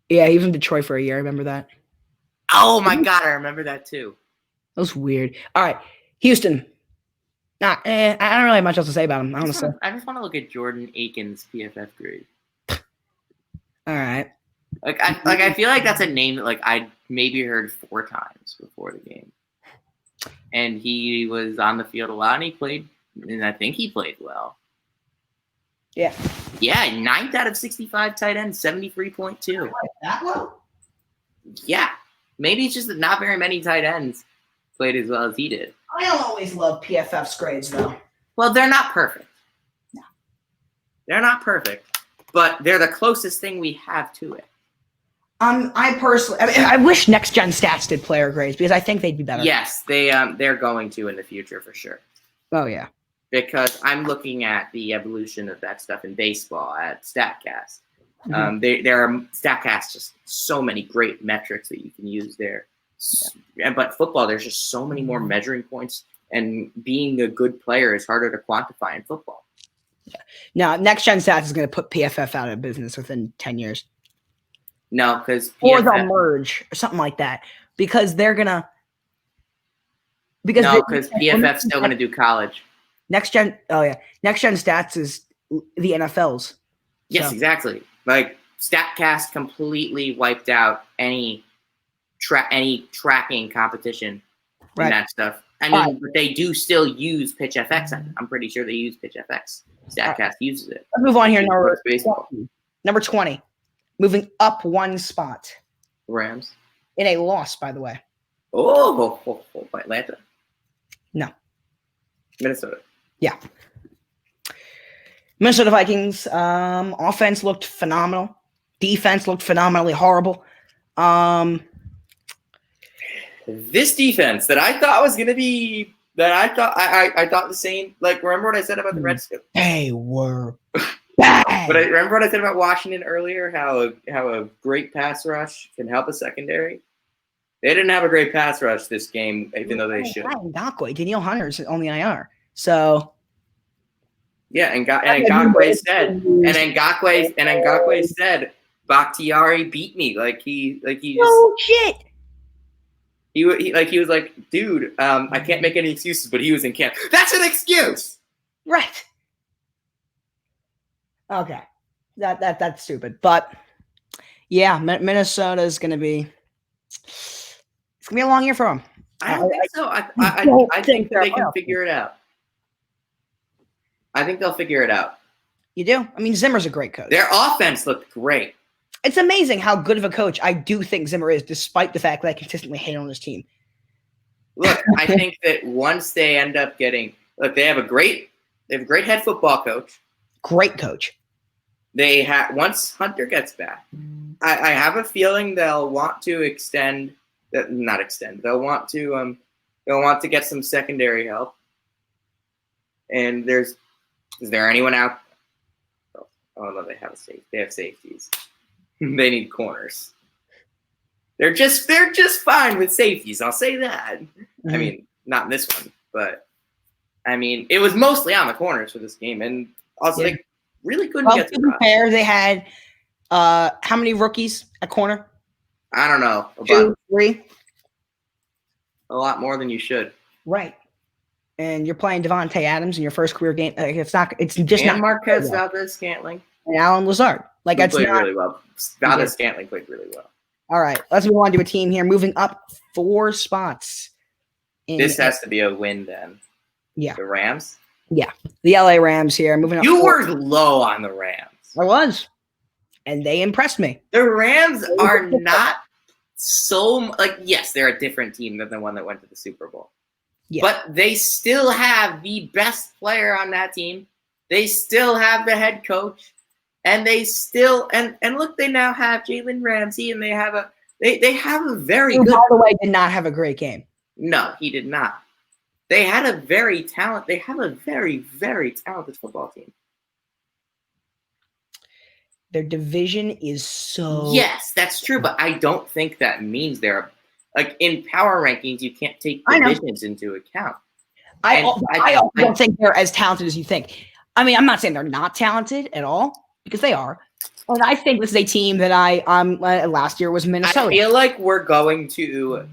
Yeah, he was in Detroit for a year. Remember that? Oh my God, I remember that too. That was weird. All right, Houston. I don't really have much else to say about him. Honestly, I just want to look at Jordan Aiken's PFF grade. All right. I feel like that's a name that I maybe heard 4 times before the game, and he was on the field a lot, and he played, and I think he played well. Yeah. Yeah, 9th out of 65 tight ends, 73.2. That well? Yeah, maybe it's just that not very many tight ends played as well as he did. I don't always love PFF's grades though. Well, they're not perfect. No. They're not perfect, but they're the closest thing we have to it. I wish Next Gen Stats did player grades because I think they'd be better. Yes, they're going to in the future for sure. Oh yeah. Because I'm looking at the evolution of that stuff in baseball at StatCast. Mm-hmm. There are StatCast just so many great metrics that you can use there. Yeah. But football, there's just so many more measuring points, and being a good player is harder to quantify in football. Yeah. Now, Next Gen Stats is going to put PFF out of business within 10 years. No, because or they'll merge or something like that because they're gonna. Because PFF's still going to do college. Next Gen Stats is the NFL's. Yes, so. Exactly. StatCast completely wiped out any tracking competition and that stuff. I mean, but they do still use PitchFX. I'm pretty sure they use PitchFX. StatCast uses it. Let's move on here. Number 20. Moving up one spot. Rams. In a loss, by the way. Oh, Atlanta? No. Minnesota. Yeah. Minnesota Vikings. Offense looked phenomenal. Defense looked phenomenally horrible. this defense that I thought was going to be that I thought the same. Like, remember what I said about the Redskins? They were bad. But I remember what I said about Washington earlier. How a great pass rush can help a secondary. They didn't have a great pass rush this game, even though they should. Danielle Hunter's on the IR, so. Yeah, and Ngakoue said, Bakhtiari beat me. He shit. He was like, dude, I can't make any excuses, but he was in camp. That's an excuse, right? Okay, that's stupid, but yeah, Minnesota is gonna be. It's gonna be a long year for them. I don't think so. I think that they can figure it out. I think they'll figure it out. You do? I mean, Zimmer's a great coach. Their offense looked great. It's amazing how good of a coach I do think Zimmer is, despite the fact that I consistently hate on his team. Look, I think that once they end up getting they have a great head football coach. Great coach. Once Hunter gets back, I have a feeling they'll want to extend. Not extend. They'll want to get some secondary help. And is there anyone out? Oh no, they have safeties. They need corners. They're just fine with safeties. I'll say that. Mm-hmm. I mean, not in this one, but I mean, it was mostly on the corners for this game, and also they really couldn't get to be fair, they had how many rookies at corner? I don't know. 2, 3. A lot more than you should. Right. And you're playing Devontae Adams in your first career game. It's just not Marquez Valdez-Scantling and Alan Lazard. That's played really well. Valdez-Scantling played really well. All right, let's move on to a team here, moving up 4 spots. This has to be a win then. Yeah. The Rams? Yeah. The LA Rams here, moving up. You were low on the Rams. I was. And they impressed me. The Rams are not so yes, they're a different team than the one that went to the Super Bowl. Yeah. But they still have the best player on that team. They still have the head coach. And they still and look, they now have Jalen Ramsey, and they have a very good. By the way, did not have a great game. No, he did not. They had a very very talented football team. Their division is so. Yes, that's true, but I don't think that means they're in power rankings. You can't take divisions into account. I don't think they're as talented as you think. I mean, I'm not saying they're not talented at all, because they are. And I think this is a team that last year was Minnesota. I feel like we're going to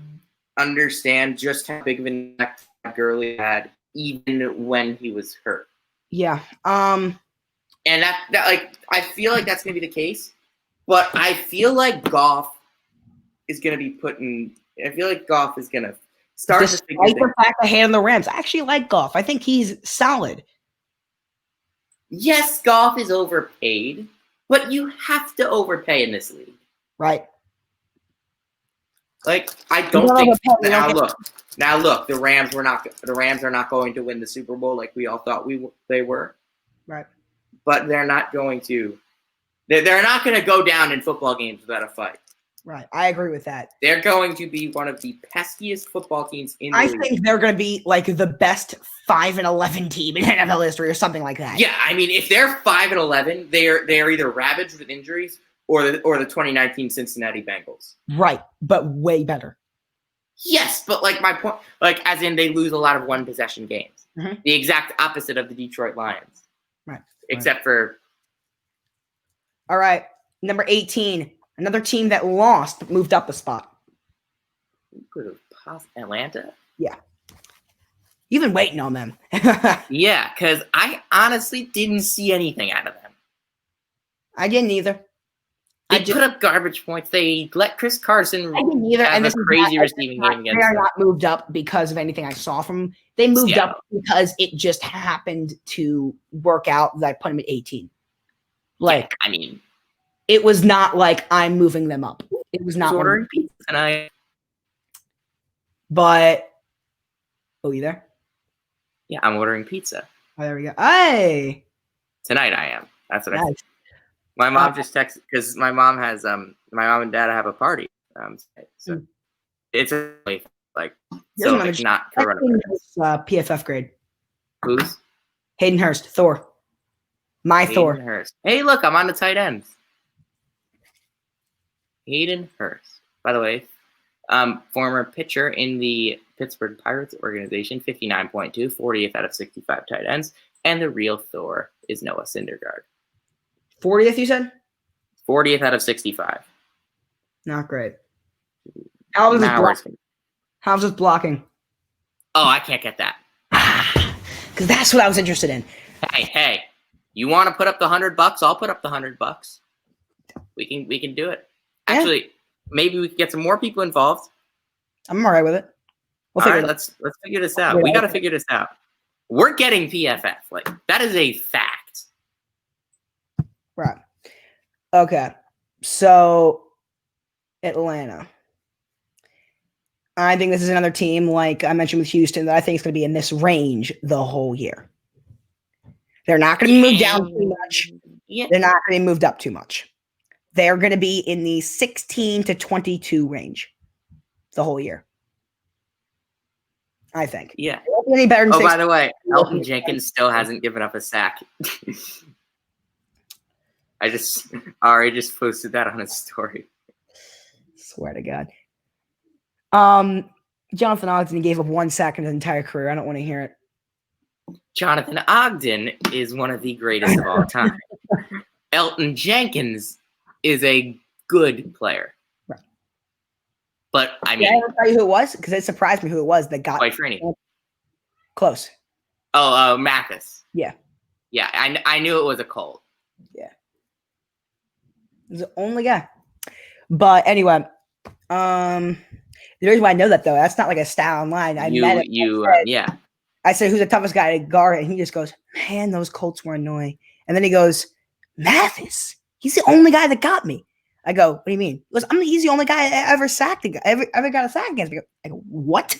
understand just how big of an impact Gurley had, even when he was hurt. Yeah. And that I feel like that's going to be the case, but I feel like Goff is going to be I feel like Goff is going to start. Despite the fact I hate on the Rams, I actually like Goff. I think he's solid. Yes, Goff is overpaid, but you have to overpay in this league, right? I don't think now. Look, the Rams are not going to win the Super Bowl like we all thought they were, right? But they're not going to. They're not going to go down in football games without a fight. Right, I agree with that. They're going to be one of the peskiest football teams in the league. I think they're going to be the best 5-11 team in NFL history or something like that. Yeah, I mean, if they're 5-11, they are either ravaged with injuries or the 2019 Cincinnati Bengals. Right, but way better. Yes, but my point, as in they lose a lot of one possession games. Mm-hmm. The exact opposite of the Detroit Lions. Right. Except for. All right, number 18. Another team that lost but moved up a spot. Atlanta? Yeah. You've been waiting on them. Yeah, because I honestly didn't see anything out of them. I didn't either. They put up garbage points. They let Chris Carson have a crazy receiving game against them. They are not moved up because of anything I saw from them. They moved up because it just happened to work out that I put them at 18. I mean... It was not like I'm moving them up. It was not ordering pizza tonight. But you there? Yeah, I'm ordering pizza. Oh, there we go. Hey. Tonight I am. That's what I said. My mom just texted because my mom and dad have a party. So it's really Like, so like not coronavirus. PFF grade. Who's? Hayden Hurst, Thor. Hayden Thor. Hurst. Hey, look, I'm on the tight ends. Hayden Hurst, by the way, former pitcher in the Pittsburgh Pirates organization, 59.2, 40th out of 65 tight ends, and the real Thor is Noah Syndergaard. 40th, you said? 40th out of 65. Not great. How's his blocking? Oh, I can't get that. Because that's what I was interested in. Hey, you want to put up the $100? I'll put up the $100. We can do it. Yeah. Actually, maybe we can get some more people involved. I'm all right with it. All right, let's figure this out. We got to figure this out. We're getting PFF. Like, that is a fact. Right. Okay. So, Atlanta. I think this is another team, like I mentioned with Houston, that I think is going to be in this range the whole year. They're not going to be moved down too much. Yeah. They're not going to be moved up too much. They're going to be in the 16 to 22 range the whole year. I think. Yeah. Any better than by the way, Elton Jenkins still hasn't given up a sack. Ari just posted that on his story. Swear to God. Jonathan Ogden gave up 1 sack in his entire career. I don't want to hear it. Jonathan Ogden is one of the greatest of all time. Elton Jenkins is a good player. Right. But I mean, can I tell you who it was? Because it surprised me who it was that got close. Oh, Mathis. Yeah. Yeah, I knew it was a Colt. Yeah. He's the only guy. But anyway, the reason why I know that though, that's not like a stat online. I said, who's the toughest guy to guard? And he just goes, man, those Colts were annoying. And then he goes, Mathis, he's the only guy that got me. I go, what do you mean? He goes, he's the only guy I ever sacked, ever got a sack against me. I go, what?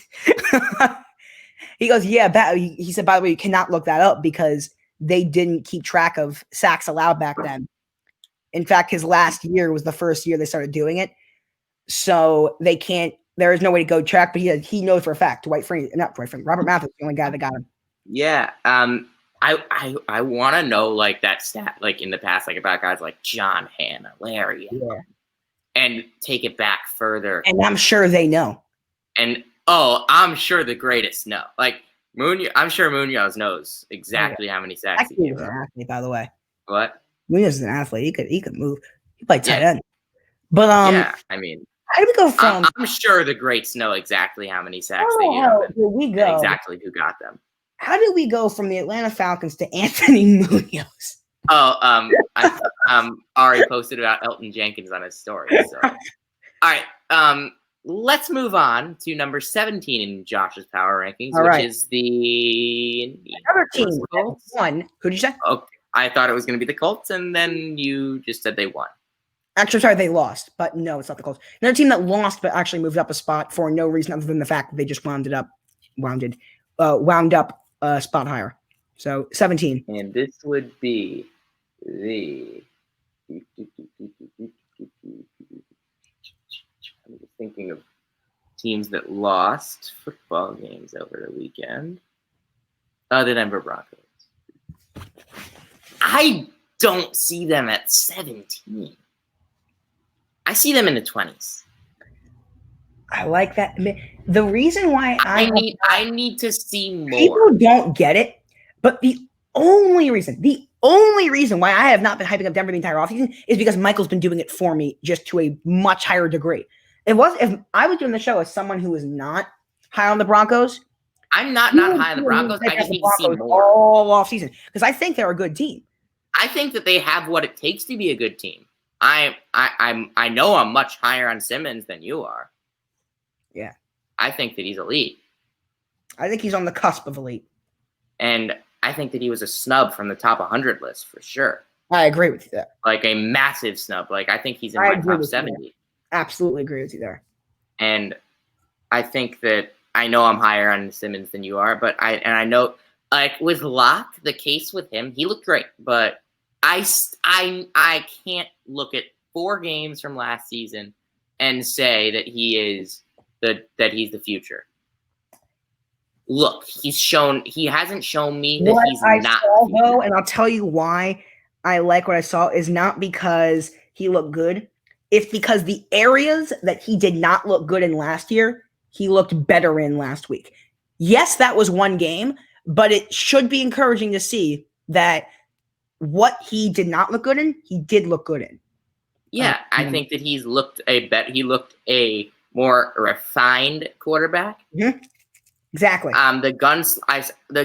He goes, yeah. He said, by the way, you cannot look that up because they didn't keep track of sacks allowed back then. In fact, his last year was the first year they started doing it. So they can't. There is no way to go track, but he knows for a fact. Robert Mathis is the only guy that got him. Yeah. I want to know like that stat, like in the past, like about guys like John Hanna, Larry, and take it back further. And I'm sure they know. And I'm sure the greatest know. Like I'm sure Munoz knows exactly how many sacks he gave. An athlete, by the way. What? Munoz is an athlete. He could move. He played tight end. But I mean. How do we go from? I'm sure the greats know exactly how many sacks they gave him and exactly who got them. How did we go from the Atlanta Falcons to Anthony Munoz? Ari posted about Elton Jenkins on his story. So. All right, let's move on to number 17 in Josh's power rankings, which is the other team. Won. Who did you say? Okay, I thought it was going to be the Colts, and then you just said they won. Actually, sorry, they lost, but no, it's not the Colts. Another team that lost, but actually moved up a spot for no reason other than the fact that they just wound up a spot higher. So 17. And this would be the. I'm just thinking of teams that lost football games over the weekend. The Denver Broncos. I don't see them at 17. I see them in the 20s. I like that. The reason why I need to see more. People don't get it, but the only reason why I have not been hyping up Denver the entire offseason is because Michael's been doing it for me just to a much higher degree. If I was doing the show as someone who is not high on the Broncos, I'm not high on the Broncos. I just need to see more all offseason because I think they're a good team. I think that they have what it takes to be a good team. I know I'm much higher on Simmons than you are. Yeah. I think that he's elite. I think he's on the cusp of elite. And I think that he was a snub from the top 100 list for sure. I agree with you there. Like a massive snub. Like I think he's in my top 70. Absolutely agree with you there. And I think that I know I'm higher on Simmons than you are, but I know like with Locke, the case with him, he looked great, but I can't look at 4 games from last season and say that he is that he's the future. Look, he hasn't shown me that what he's I not saw, the future. though, and I'll tell you why I like what I saw is not because he looked good. It's because the areas that he did not look good in last year, he looked better in last week. Yes, that was one game, but it should be encouraging to see that what he did not look good in, he did look good in. Yeah, I think that he looked a more refined quarterback. Mm-hmm. Exactly. The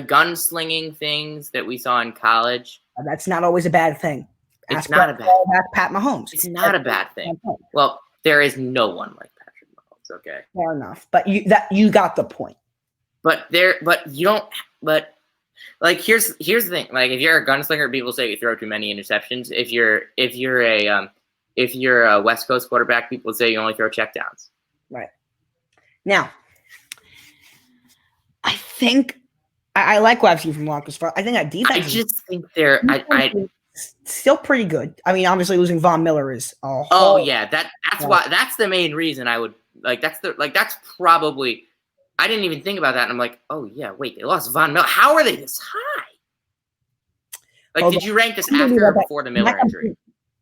gunslinging things that we saw in college. That's not always a bad thing. It's not a bad thing. That's Pat Mahomes. It's not a bad thing. Well, there is no one like Patrick Mahomes. Okay, fair enough. But you got the point. But you don't. But like here's the thing. Like if you're a gunslinger, people say you throw too many interceptions. If you're a West Coast quarterback, people say you only throw checkdowns. Right. Now, I think I like what I've seen from Broncos. I think that defense. I just think they're still pretty good. I mean, obviously losing Von Miller is a whole. Oh yeah, that's why. That's the main reason I would like. That's probably. I didn't even think about that, and I'm like, oh yeah, wait, they lost Von Miller. How are they this high? Like, did you rank this after or before the Miller injury?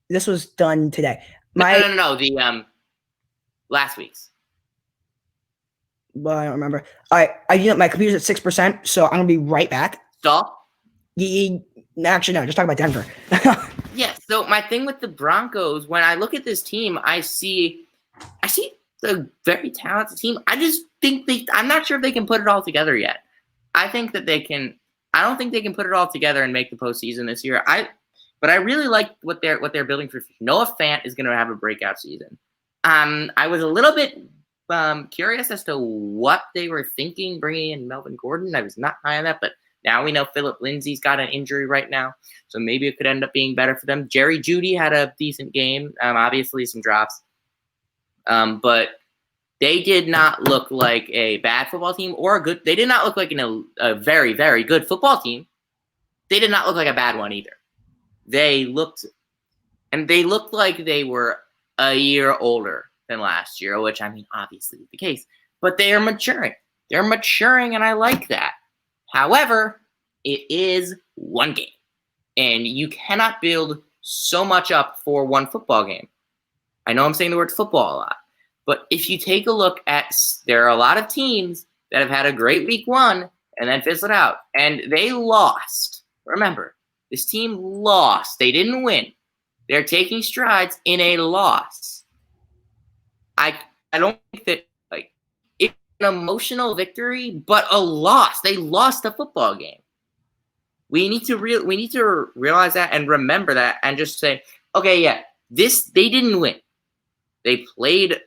This was done today. No. The last week's. Well, I don't remember. I my computer's at 6%, so I'm gonna be right back. Stop. Actually, no. Just talk about Denver. Yeah. So my thing with the Broncos, when I look at this team, I see a very talented team. I just think I'm not sure if they can put it all together yet. I think that they can. I don't think they can put it all together and make the postseason this year. But I really like what they're building for. Noah Fant is going to have a breakout season. I was a little bit curious as to what they were thinking bringing in Melvin Gordon. I was not high on that, but now we know Philip Lindsay's got an injury right now, so maybe it could end up being better for them. Jerry Jeudy had a decent game, obviously some drops, but they did not look like a bad football team or a good. They did not look like a very, very good football team. They did not look like a bad one either. They looked like they were a year older than last year, which, I mean, obviously is the case. But they are maturing. They're maturing, and I like that. However, it is one game. And you cannot build so much up for one football game. I know I'm saying the word football a lot. But if you take a look at – there are a lot of teams that have had a great week one and then fizzled out. And they lost. Remember, this team lost. They didn't win. They're taking strides in a loss. I don't think that it's an emotional victory, but a loss. They lost a football game. We need to realize that and remember that and just say, okay, yeah, they didn't win. They played.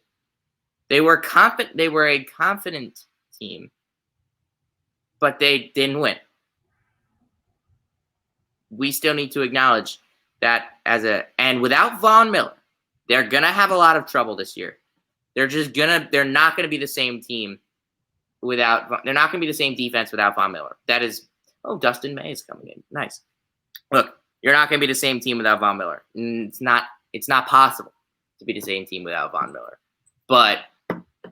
They were confident. They were a confident team, but they didn't win. We still need to acknowledge that and without Von Miller, they're gonna have a lot of trouble this year. They're not gonna be the same team they're not gonna be the same defense without Von Miller. That is, Dustin May is coming in. Nice. Look, you're not gonna be the same team without Von Miller. It's not possible to be the same team without Von Miller. Like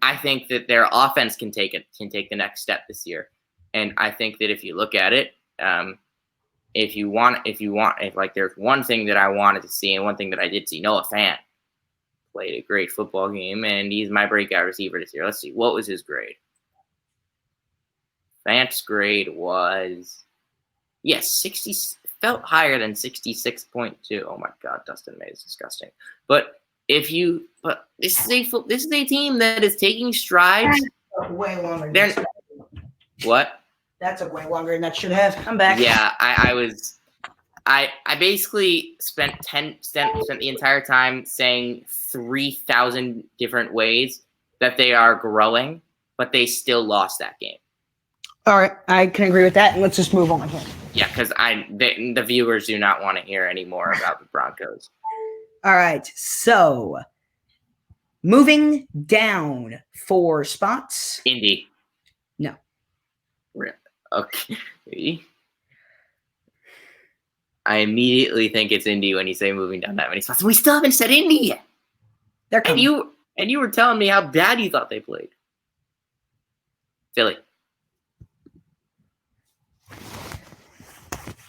I think that their offense can take the next step this year. And I think that if you look at it, if there's one thing that I wanted to see and one thing that I did see, Noah Fant played a great football game, and he's my breakout receiver this year. Let's see, what was his grade? Fant's grade was 60. Felt higher than 66.2. Oh my God, Dustin May is disgusting. But this is a team that is taking strides. Way longer. What? That took way longer than that should have. I'm back. Yeah, I basically spent the entire time saying 3,000 different ways that they are growing, but they still lost that game. All right, I can agree with that. Let's just move on here. Yeah, because the viewers do not want to hear any more about the Broncos. All right, so moving down 4 spots. Indy. No. Really? Okay. I immediately think it's Indy when you say moving down that many spots. We still haven't said Indy yet. They're coming. And you were telling me how bad you thought they played. Philly.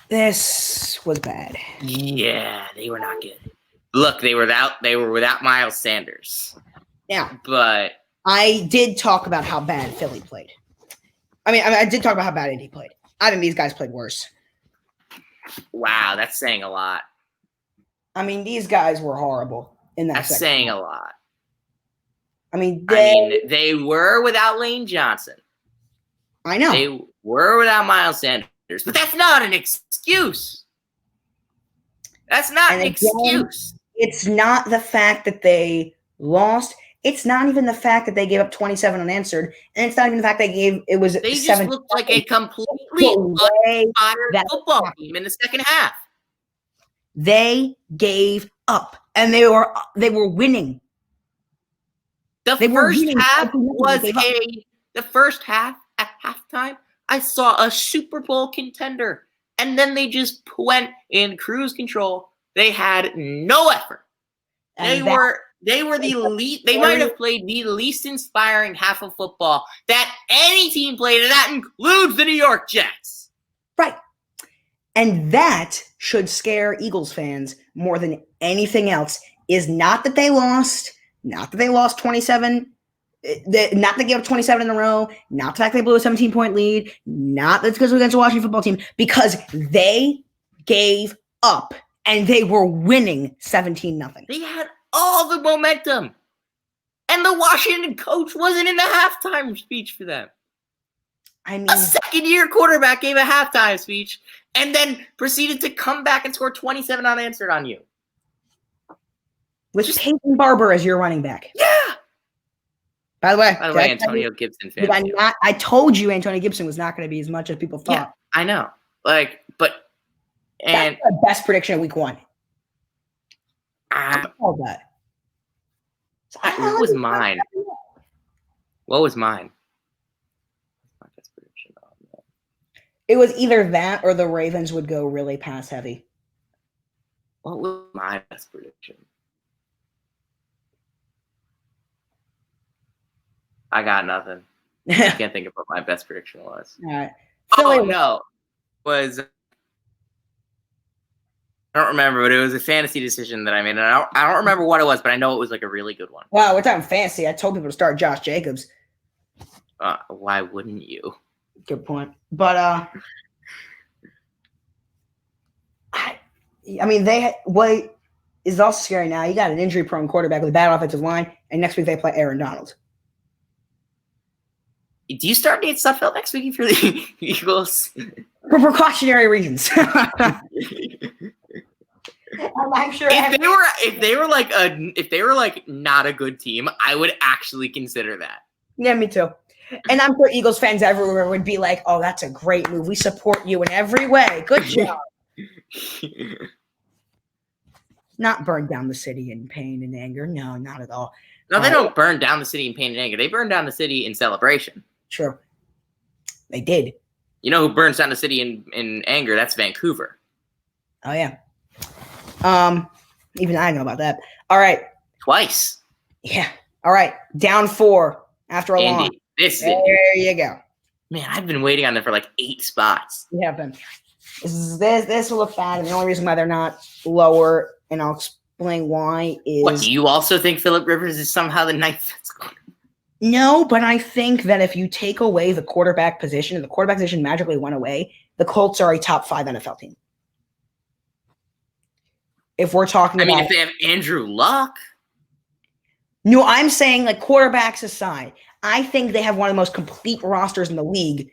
This was bad. Yeah, they were not good. Look, they were without Miles Sanders. Yeah. But I did talk about how bad Philly played. I did talk about how bad Indy played. I think these guys played worse. Wow, that's saying a lot. I mean, these guys were horrible in that. That's saying a lot. They were without Lane Johnson. I know. They were without Miles Sanders, but that's not an excuse. That's not an excuse. It's not the fact that they lost. It's not even the fact that they gave up 27 unanswered, and it's not even the fact they just looked like a completely uninspired football team in the second half. They gave up, and they were winning. The first half at halftime, I saw a Super Bowl contender, and then they just went in cruise control. They had no effort. They were the least. They might have played the least inspiring half of football that any team played, and that includes the New York Jets. Right. And that should scare Eagles fans more than anything else. Is not that they lost, not that they lost 27, not that they gave up 27 in a row, not the fact they blew a 17-point lead, not that's because we're against a Washington football team, because they gave up and they were winning 17-0. They had all the momentum. And the Washington coach wasn't in the halftime speech for them. I mean, a second-year quarterback gave a halftime speech and then proceeded to come back and score 27 unanswered on you. With Peyton Barber as your running back. Yeah. By the way, Antonio Gibson fan. I told you Antonio Gibson was not going to be as much as people thought. Yeah, I know. That's the best prediction of week 1. All that. What was mine? What was mine? My best prediction. It was either that or the Ravens would go really pass heavy. What was my best prediction? I got nothing. I can't think of what my best prediction was. All right. Was I don't remember, but it was a fantasy decision that I made. And I don't remember what it was, but I know it was like a really good one. Wow, we're talking fancy. I told people to start Josh Jacobs. Why wouldn't you? Good point. But what is also scary now, you got an injury-prone quarterback with a bad offensive line, and next week they play Aaron Donald. Do you start Nate Sudfeld next week for the Eagles? For precautionary reasons. I'm sure if they were like not a good team, I would actually consider that. Yeah, me too. And I'm sure Eagles fans everywhere would be like, "Oh, that's a great move. We support you in every way. Good job." Not burn down the city in pain and anger. No, not at all. No, they don't burn down the city in pain and anger. They burn down the city in celebration. True. They did. You know who burns down the city in anger? That's Vancouver. Oh, yeah. Even I know about that. All right. Twice. Yeah. All right. Down 4 after a long. There you go. Man, I've been waiting on them for like 8 spots. You have been. This will look bad, and the only reason why they're not lower, and I'll explain why, is... What, do you also think Phillip Rivers is somehow the 9th best quarterback? No, but I think that if you take away the quarterback position, and the quarterback position magically went away, the Colts are a top 5 NFL team. If we're talking about... if they have Andrew Luck... No, I'm saying, like, quarterbacks aside, I think they have one of the most complete rosters in the league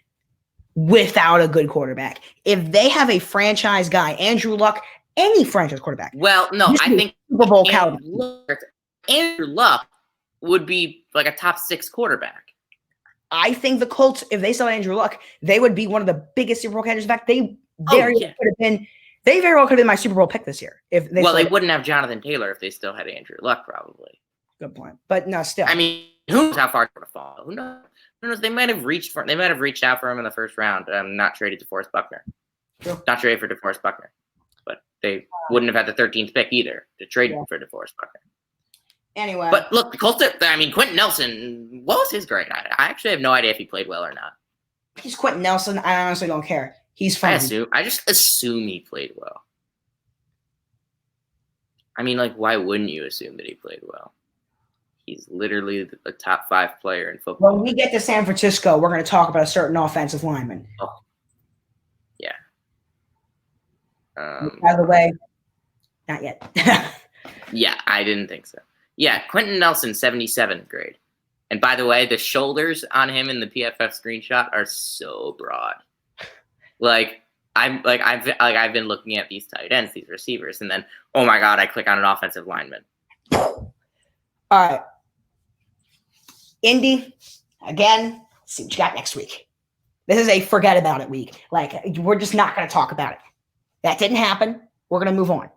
without a good quarterback. If they have a franchise guy, Andrew Luck, any franchise quarterback... Well, no, I think Super Bowl caliber. Andrew Luck would be like a top 6 quarterback. I think the Colts, if they saw Andrew Luck, they would be one of the biggest Super Bowl candidates. In fact, they very well could have been my Super Bowl pick this year. They wouldn't have Jonathan Taylor if they still had Andrew Luck, probably. Good point. But no, still. I mean, who knows how far it's going to fall? Who knows? They might have reached out for him in the first round. Not traded DeForest Buckner. Sure. Not traded for DeForest Buckner. But they wouldn't have had the 13th pick either to trade for DeForest Buckner. Anyway. But look, Quentin Nelson, what was his grade? I actually have no idea if he played well or not. He's Quentin Nelson. I honestly don't care. He's fine. I just assume he played well. I mean, like, why wouldn't you assume that he played well? He's literally a top 5 player in football. When we get to San Francisco, we're going to talk about a certain offensive lineman. Oh, yeah. By the way, not yet. Yeah, I didn't think so. Yeah, Quentin Nelson, 77 grade. And by the way, the shoulders on him in the PFF screenshot are so broad. I've been looking at these tight ends, these receivers, and then, oh my God, I click on an offensive lineman. All right. Indy, again, see what you got next week. This is a forget about it week. We're just not going to talk about it. That didn't happen. We're going to move on.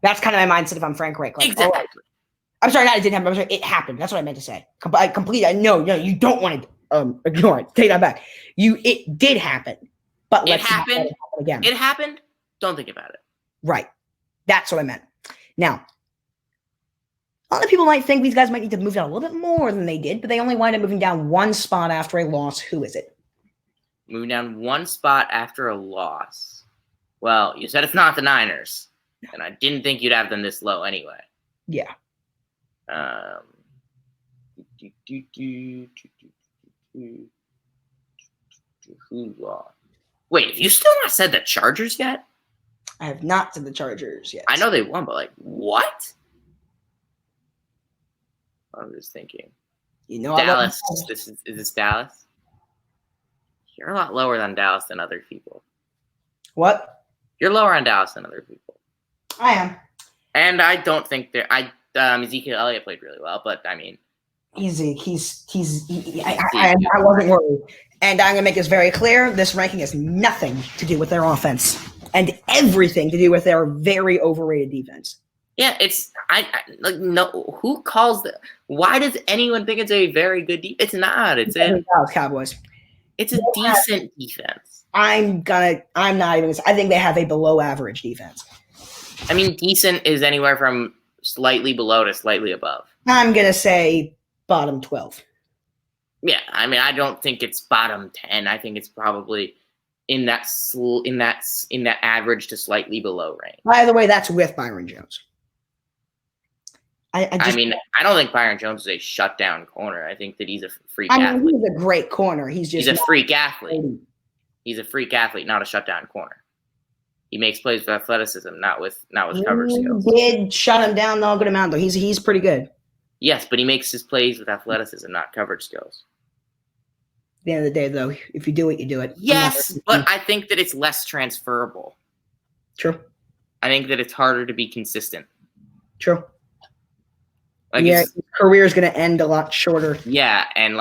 That's kind of my mindset if I'm Frank Reich. Exactly. All right. I'm sorry, not it didn't happen. I'm sorry, it happened. That's what I meant to say. No, you don't want to ignore it. Take that back. It did happen. But let's not let it happen again. It happened. Don't think about it. Right. That's what I meant. Now, other people might think these guys might need to move down a little bit more than they did, but they only wind up moving down 1 spot after a loss. Who is it? Moving down 1 spot after a loss. Well, you said it's not the Niners, and I didn't think you'd have them this low anyway. Yeah. Who lost? Wait, have you still not said the Chargers yet? I have not said the Chargers yet. I know they won, but what? I'm just thinking. Dallas. Is this Dallas? You're a lot lower on Dallas than other people. What? You're lower on Dallas than other people. I am. And I don't think Ezekiel Elliott played really well, but I mean, I wasn't worried. And I'm going to make this very clear. This ranking has nothing to do with their offense and everything to do with their very overrated defense. Yeah, no. Who calls that? Why does anyone think it's a very good defense? It's not. It's a Cowboys. It's a decent defense. I think they have a below average defense. I mean, decent is anywhere from slightly below to slightly above. I'm going to say bottom 12. Yeah, I mean, I don't think it's bottom 10. I think it's probably in that average to slightly below range. By the way, that's with Byron Jones. I don't think Byron Jones is a shutdown corner. I think that he's a freak athlete. He's a great corner. He's a freak athlete. He's a freak athlete, not a shutdown corner. He makes plays with athleticism, not with coverage skills. He did shut him down a good amount, though. He's pretty good. Yes, but he makes his plays with athleticism, not coverage skills. At the end of the day, though, if you do it, you do it. Yes, but I think that it's less transferable. True. I think that it's harder to be consistent. True. His career is going to end a lot shorter. Yeah, and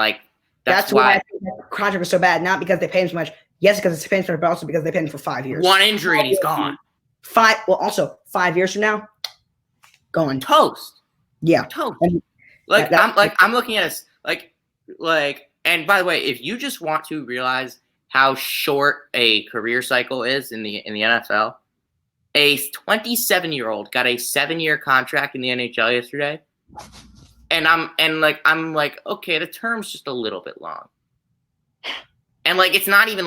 that's why I think that contract was so bad. Not because they paid him so much. Yes, because it's paid for, but also because they paid him for 5 years. One injury and he's gone. 5 years from now, gone. Toast. Yeah. Toast. I'm looking at us and by the way, if you just want to realize how short a career cycle is in the NFL, a 27-year-old got a 7-year contract in the NHL yesterday. And I'm like, okay, the term's just a little bit long. And it's not even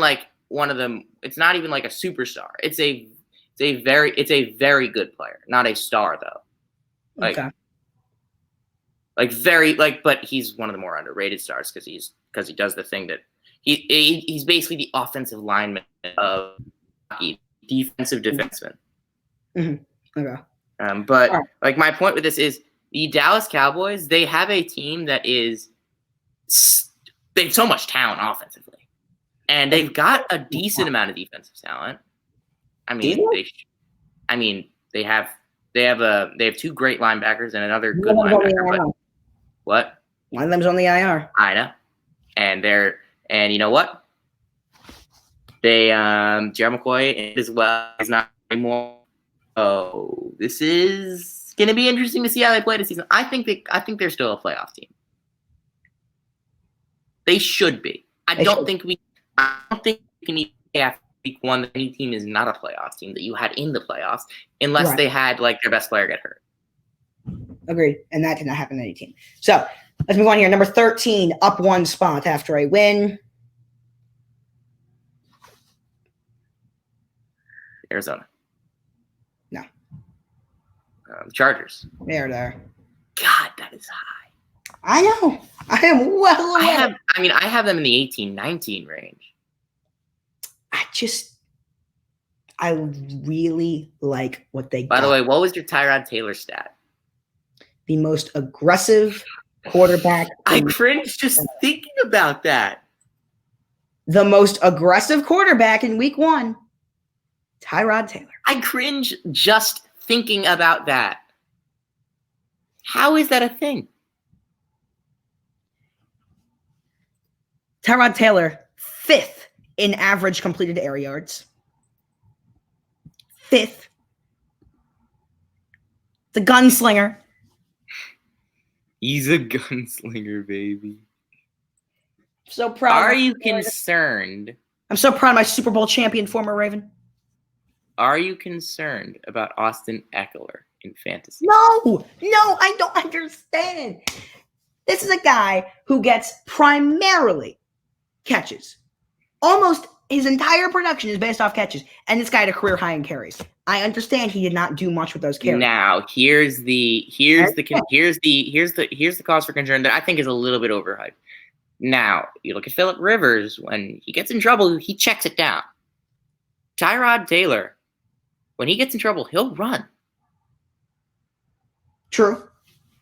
one of them. It's not even a superstar. It's a very good player, not a star though. Okay. But he's one of the more underrated stars because he does the thing that he's basically the offensive lineman of hockey, defensive defenseman. Mm-hmm. Okay. But my point with this is the Dallas Cowboys. They have a team that they have so much talent offensively, and they've got a decent amount of defensive talent. I mean, they have 2 great linebackers and another good linebacker. What? One of them's on the IR. I know, and you know what? They Jerry McCoy as well is not anymore. Oh, this is going to be interesting to see how they play this season. I think they're still a playoff team. They should be. I don't think we can even after week 1 that any team is not a playoff team that you had in the playoffs unless they had their best player get hurt. Agreed. And that did not happen to any team. So let's move on here. Number 13, up one spot after a win. Arizona. No. Chargers. They're there. God, that is high. I know. I am well aware. I have them in the 18-19 range. I really like what they got. By the way, what was your Tyrod Taylor stat? The most aggressive quarterback. I cringe just thinking about that. The most aggressive quarterback in week 1, Tyrod Taylor. I cringe just thinking about that. How is that a thing? Tyrod Taylor, 5th in average completed air yards. 5th. The gunslinger. He's a gunslinger, baby. So proud. Are you concerned? I'm so proud of my Super Bowl champion, former Raven. Are you concerned about Austin Eckler in fantasy? No, I don't understand. This is a guy who gets primarily catches. Almost his entire production is based off catches, and this guy had a career high in carries. I understand he did not do much with those carries. Now, here's the cause for concern that I think is a little bit overhyped. Now, you look at Phillip Rivers, when he gets in trouble, he checks it down. Tyrod Taylor, when he gets in trouble, he'll run. True.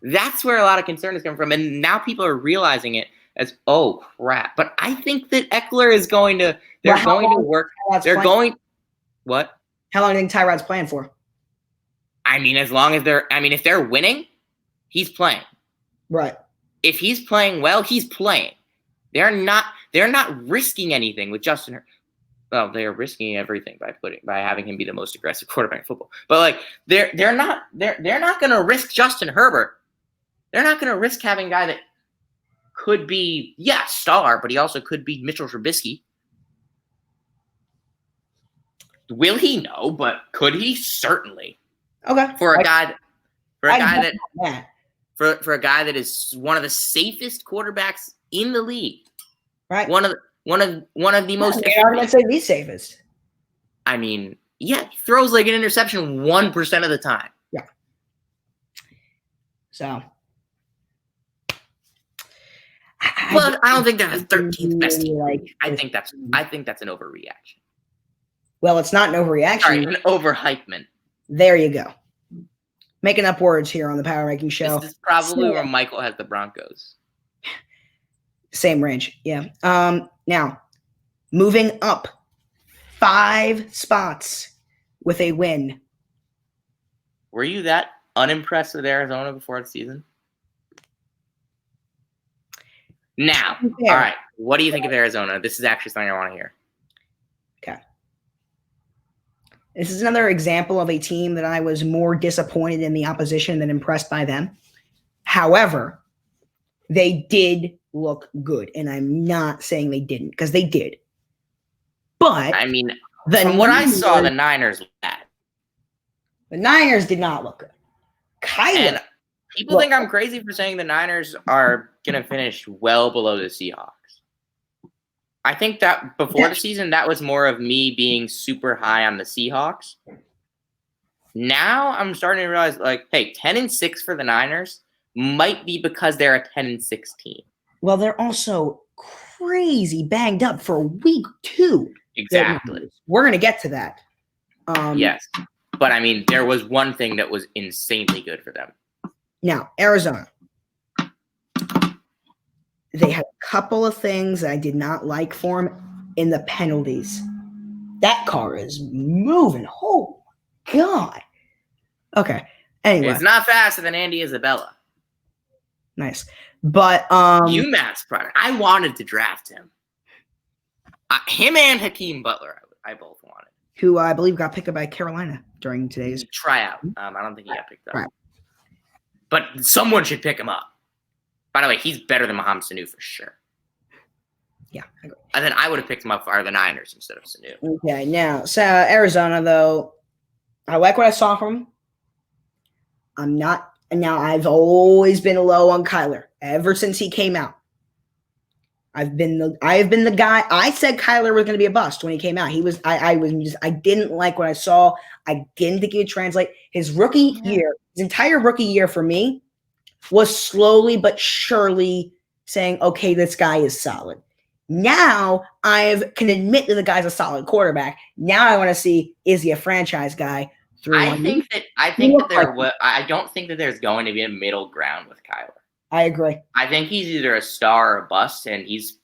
That's where a lot of concern is coming from, and now people are realizing it as, oh crap. But I think that Eckler is going to. They're going to work. They're going. What? How long do you think Tyrod's playing for? I mean, as long as they're. I mean, if they're winning, he's playing. Right. If he's playing well, he's playing. They're not risking anything with Justin. Well, they are risking everything by having him be the most aggressive quarterback in football. But like they're not going to risk Justin Herbert. They're not going to risk having a guy that could be star, but he also could be Mitchell Trubisky. Will he? No, but could he? Certainly. Okay. For a guy that is one of the safest quarterbacks in the league. Right. One of the most. I'm going to say the safest. I mean, he throws like an interception 1% of the time. Yeah. So. Well, I don't think that's the 13th best team. I think that's an overreaction. Well, it's not an overreaction. Sorry, an overhypement. There you go. Making up words here on the Power Ranking Show. This is probably where Michael has the Broncos. Same range, yeah. Now, moving up 5 spots with a win. Were you that unimpressed with Arizona before the season? Now, all right. What do you think of Arizona? This is actually something I want to hear. Okay. This is another example of a team that I was more disappointed in the opposition than impressed by them. However, they did look good, and I'm not saying they didn't, because they did. But I mean, from what I saw, the Niners looked bad. The Niners did not look good. And people think I'm crazy for saying the Niners are going to finish well below the Seahawks. I think that before the season, that was more of me being super high on the Seahawks. Now I'm starting to realize, like, hey, 10-6 for the Niners might be because they're a 10-6 team. Well, they're also crazy banged up for week 2. Exactly. We're going to get to that. Yes. But, I mean, there was one thing that was insanely good for them. Now, Arizona. They had a couple of things I did not like for them in the penalties. That car is moving. Oh, God. Okay. Anyway. It's not faster than Andy Isabella. Nice. But UMass's product. I wanted to draft him. Him and Hakeem Butler, I both wanted. Who I believe got picked up by Carolina during today's tryout. I don't think he got picked up. Right. But someone should pick him up. By the way, he's better than Mohamed Sanu for sure. Yeah, I agree. And then I would have picked him up for the Niners instead of Sanu. Okay, now, so Arizona, though, I like what I saw from him. I'm not And now I've always been low on Kyler ever since he came out. I have been the guy. I said Kyler was going to be a bust when he came out. I didn't like what I saw. I didn't think he would translate. His rookie year, his entire rookie year for me was slowly but surely saying, okay, this guy is solid. Now I can admit that the guy's a solid quarterback. Now I want to see, is he a franchise guy? I don't think that there's going to be a middle ground with Kyler. I agree. I think he's either a star or a bust, and he's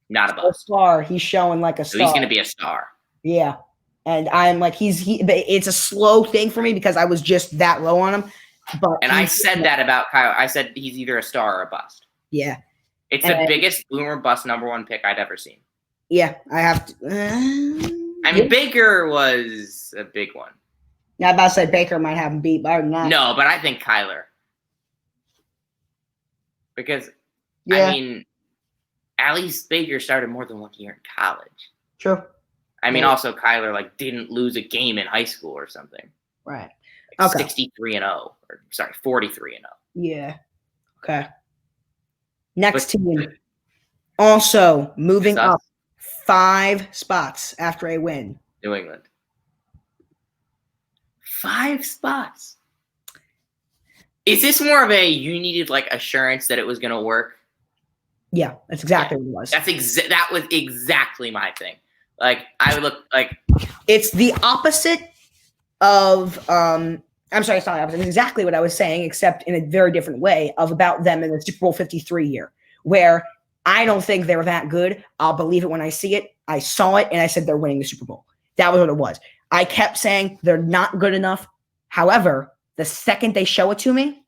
not a bust. A star. He's showing like a star. So he's going to be a star. Yeah. And I'm like, but it's a slow thing for me because I was just that low on him. And I said that about Kyler. I said he's either a star or a bust. Yeah. It's the biggest boomer bust number one pick I'd ever seen. Yeah, I have to. I mean, Baker was a big one. Yeah, I'm about to say Baker might have him beat, but other than that. No, but I think Kyler. Because, I mean, at least Baker started more than 1 year in college. True. I mean, also Kyler didn't lose a game in high school or something. Right. 63-0, or 43-0. Yeah. Okay. Next team. Also moving up 5 spots after a win. New England. 5 spots. Is this more of a you needed assurance that it was going to work? Yeah, that's exactly what it was. That was exactly my thing. I would look it's the opposite of I'm sorry, it's not the opposite. It's exactly what I was saying, except in a very different way about them in the Super Bowl 53 year, where I don't think they were that good. I'll believe it when I see it. I saw it, and I said they're winning the Super Bowl. That was what it was. I kept saying they're not good enough. However, the second they show it to me,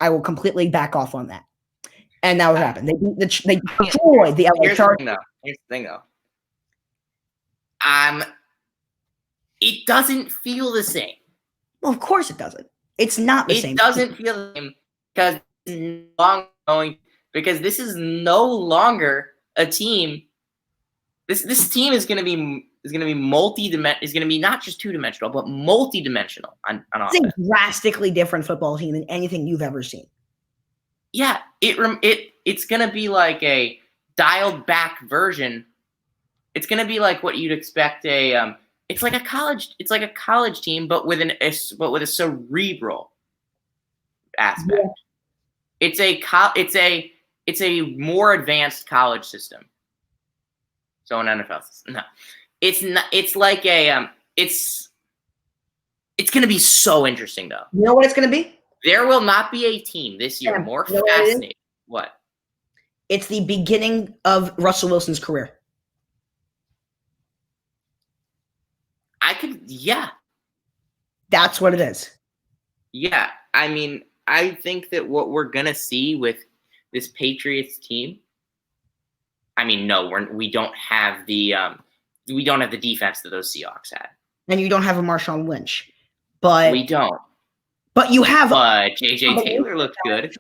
I will completely back off on that. And that what happened. They destroyed the LA Chargers. Here's the thing, though. It doesn't feel the same. Well, of course it doesn't. It's not the same. It doesn't feel the same because this is no longer a team. This team is going to be multi-dimensional. Is going to be not just two-dimensional, but multi-dimensional on offense. It's a drastically different football team than anything you've ever seen. Yeah, it's going to be like a dialed back version. It's going to be like what you'd expect it's like a college team, but with a cerebral aspect. Yeah. It's a more advanced college system. So an NFL system. No, it's not. It's like it's going to be so interesting, though. You know what it's going to be? There will not be a team this year more fascinating. What? It's the beginning of Russell Wilson's career. Yeah. That's what it is. Yeah. I mean, I think that what we're going to see with this Patriots team, I mean, no, we don't have the defense that those Seahawks had. And you don't have a Marshawn Lynch. But we don't. But you have J.J. Taylor looked good.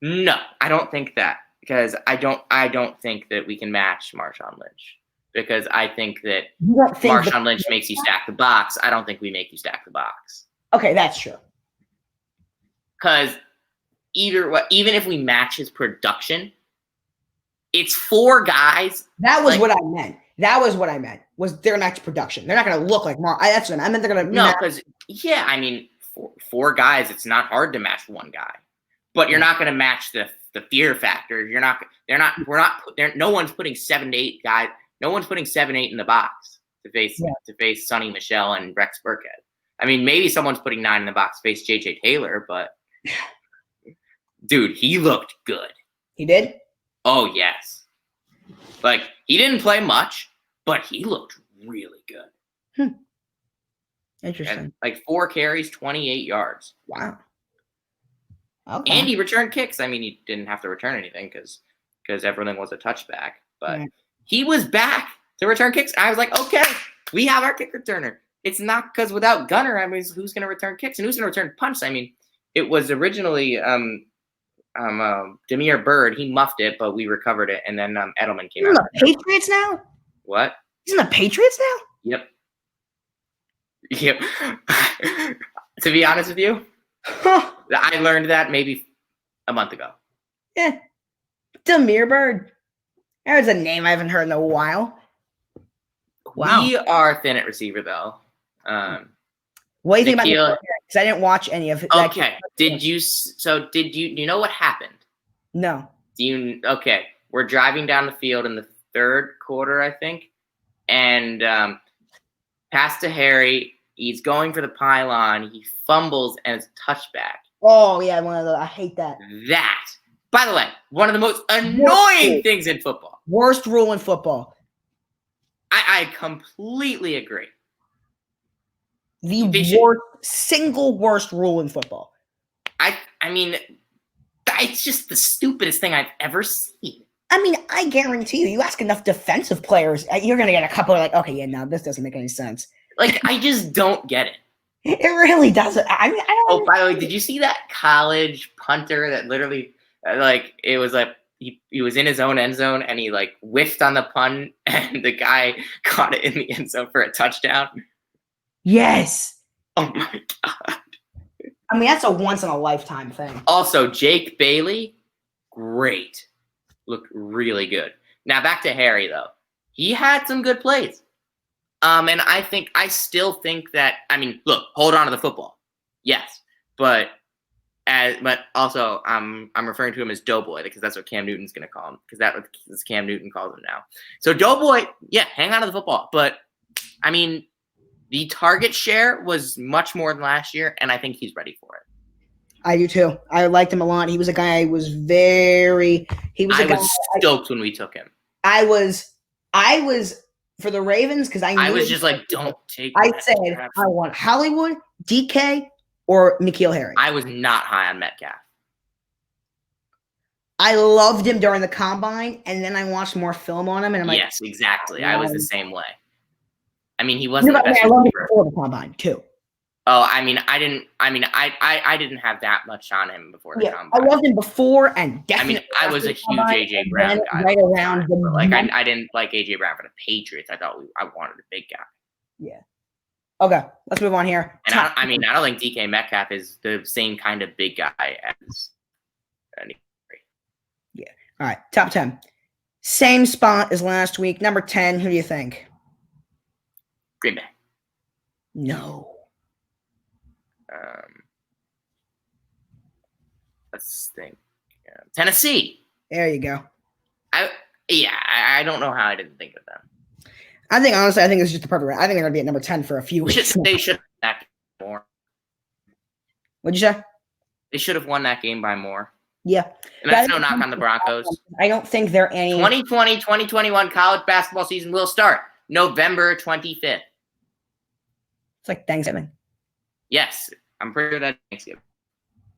No, I don't think that, because I don't think that we can match Marshawn Lynch. Because I think that Marshawn Lynch makes you stack the box. I don't think we make you stack the box. Okay, that's true. Because even if we match his production, it's 4 guys. That was what I meant. That was what I meant. Was their match production? They're not going to look like Mark. That's what I meant. They're going to no, because I mean, 4 guys. It's not hard to match 1 guy, but you're not going to match the fear factor. No one's putting 7 to 8 guys. No one's putting 7-8 in the box to face Sonny Michel and Rex Burkhead. I mean, maybe someone's putting 9 in the box to face J.J. Taylor, but dude, he looked good. He did? Oh, yes. He didn't play much, but he looked really good. Interesting. And 4 carries, 28 yards. Wow. Okay. And he returned kicks. I mean, he didn't have to return anything because everything was a touchback, but he was back to return kicks. I was like, okay, we have our kick returner. It's not because without Gunner, I mean, who's going to return kicks and who's going to return punts? I mean, it was originally Demir Bird. He muffed it, but we recovered it, and then Edelman came out. The Patriots now? What? He's in the Patriots now? Yep. To be honest with you, Huh. I learned that maybe a month ago. Yeah. Demir Bird. There's a name I haven't heard in a while. Wow. We are thin at receiver, though. What do you think about Nikhil- Nikhil? Because I didn't watch any of it. Okay. Do you know what happened? No. Okay. We're driving down the field in the third quarter, I think. And pass to Harry. He's going for the pylon. He fumbles and it's a touchback. Oh, yeah, one of those. I hate that. That, by the way, one of the most annoying things in football. Worst rule in football. I completely agree. Single worst rule in football. I mean, it's just the stupidest thing I've ever seen. I mean, I guarantee you ask enough defensive players, you're going to get a couple of like, okay, yeah, no, this doesn't make any sense. Like, I just don't get it. It really doesn't. I mean, I don't. Oh, by the way, did you see that college punter that literally, it was like, he was in his own end zone and he whiffed on the punt and the guy caught it in the end zone for a touchdown? Yes. Oh my God. I mean, that's a once in a lifetime thing. Also, Jake Bailey, great. Looked really good. Now back to Harry though. He had some good plays. And I still think that, I mean, look, hold on to the football. Yes. But also I'm referring to him as Doughboy because that's what Cam Newton's going to call him because that's Cam Newton calls him now. So Doughboy, yeah, hang on to the football. But I mean, the target share was much more than last year, and I think he's ready for it. I do too. I liked him a lot. He was a guy I was stoked when we took him. I was for the Ravens because I was just like, don't take. I said I want Hollywood, DK, or N'Keal Harry. I was not high on Metcalf. I loved him during the combine, and then I watched more film on him, and I'm like, yes, exactly. I was the same way. I mean, he wasn't the best I loved him before the combine too. Oh, I mean, I didn't have that much on him before the combine. I loved him before, and definitely. I mean, I was a huge AJ Brown guy. Right around I didn't like AJ Brown for the Patriots. I wanted a big guy. Yeah. Okay, let's move on here. And I don't think DK Metcalf is the same kind of big guy as. Yeah. All right. Top 10. Same spot as last week. Number 10. Who do you think? Green Bay. No. Let's think. Tennessee. There you go. I don't know how I didn't think of them. I think it's just the perfect. I think they're gonna be at number 10 for a few weeks. They should have won that game more. What'd you say? They should have won that game by more. Yeah. And that's no knock on the Broncos. I don't think they're any 2020, 2021 college basketball season will start November 25th. It's like Thanksgiving. Yes, I'm pretty sure that's Thanksgiving.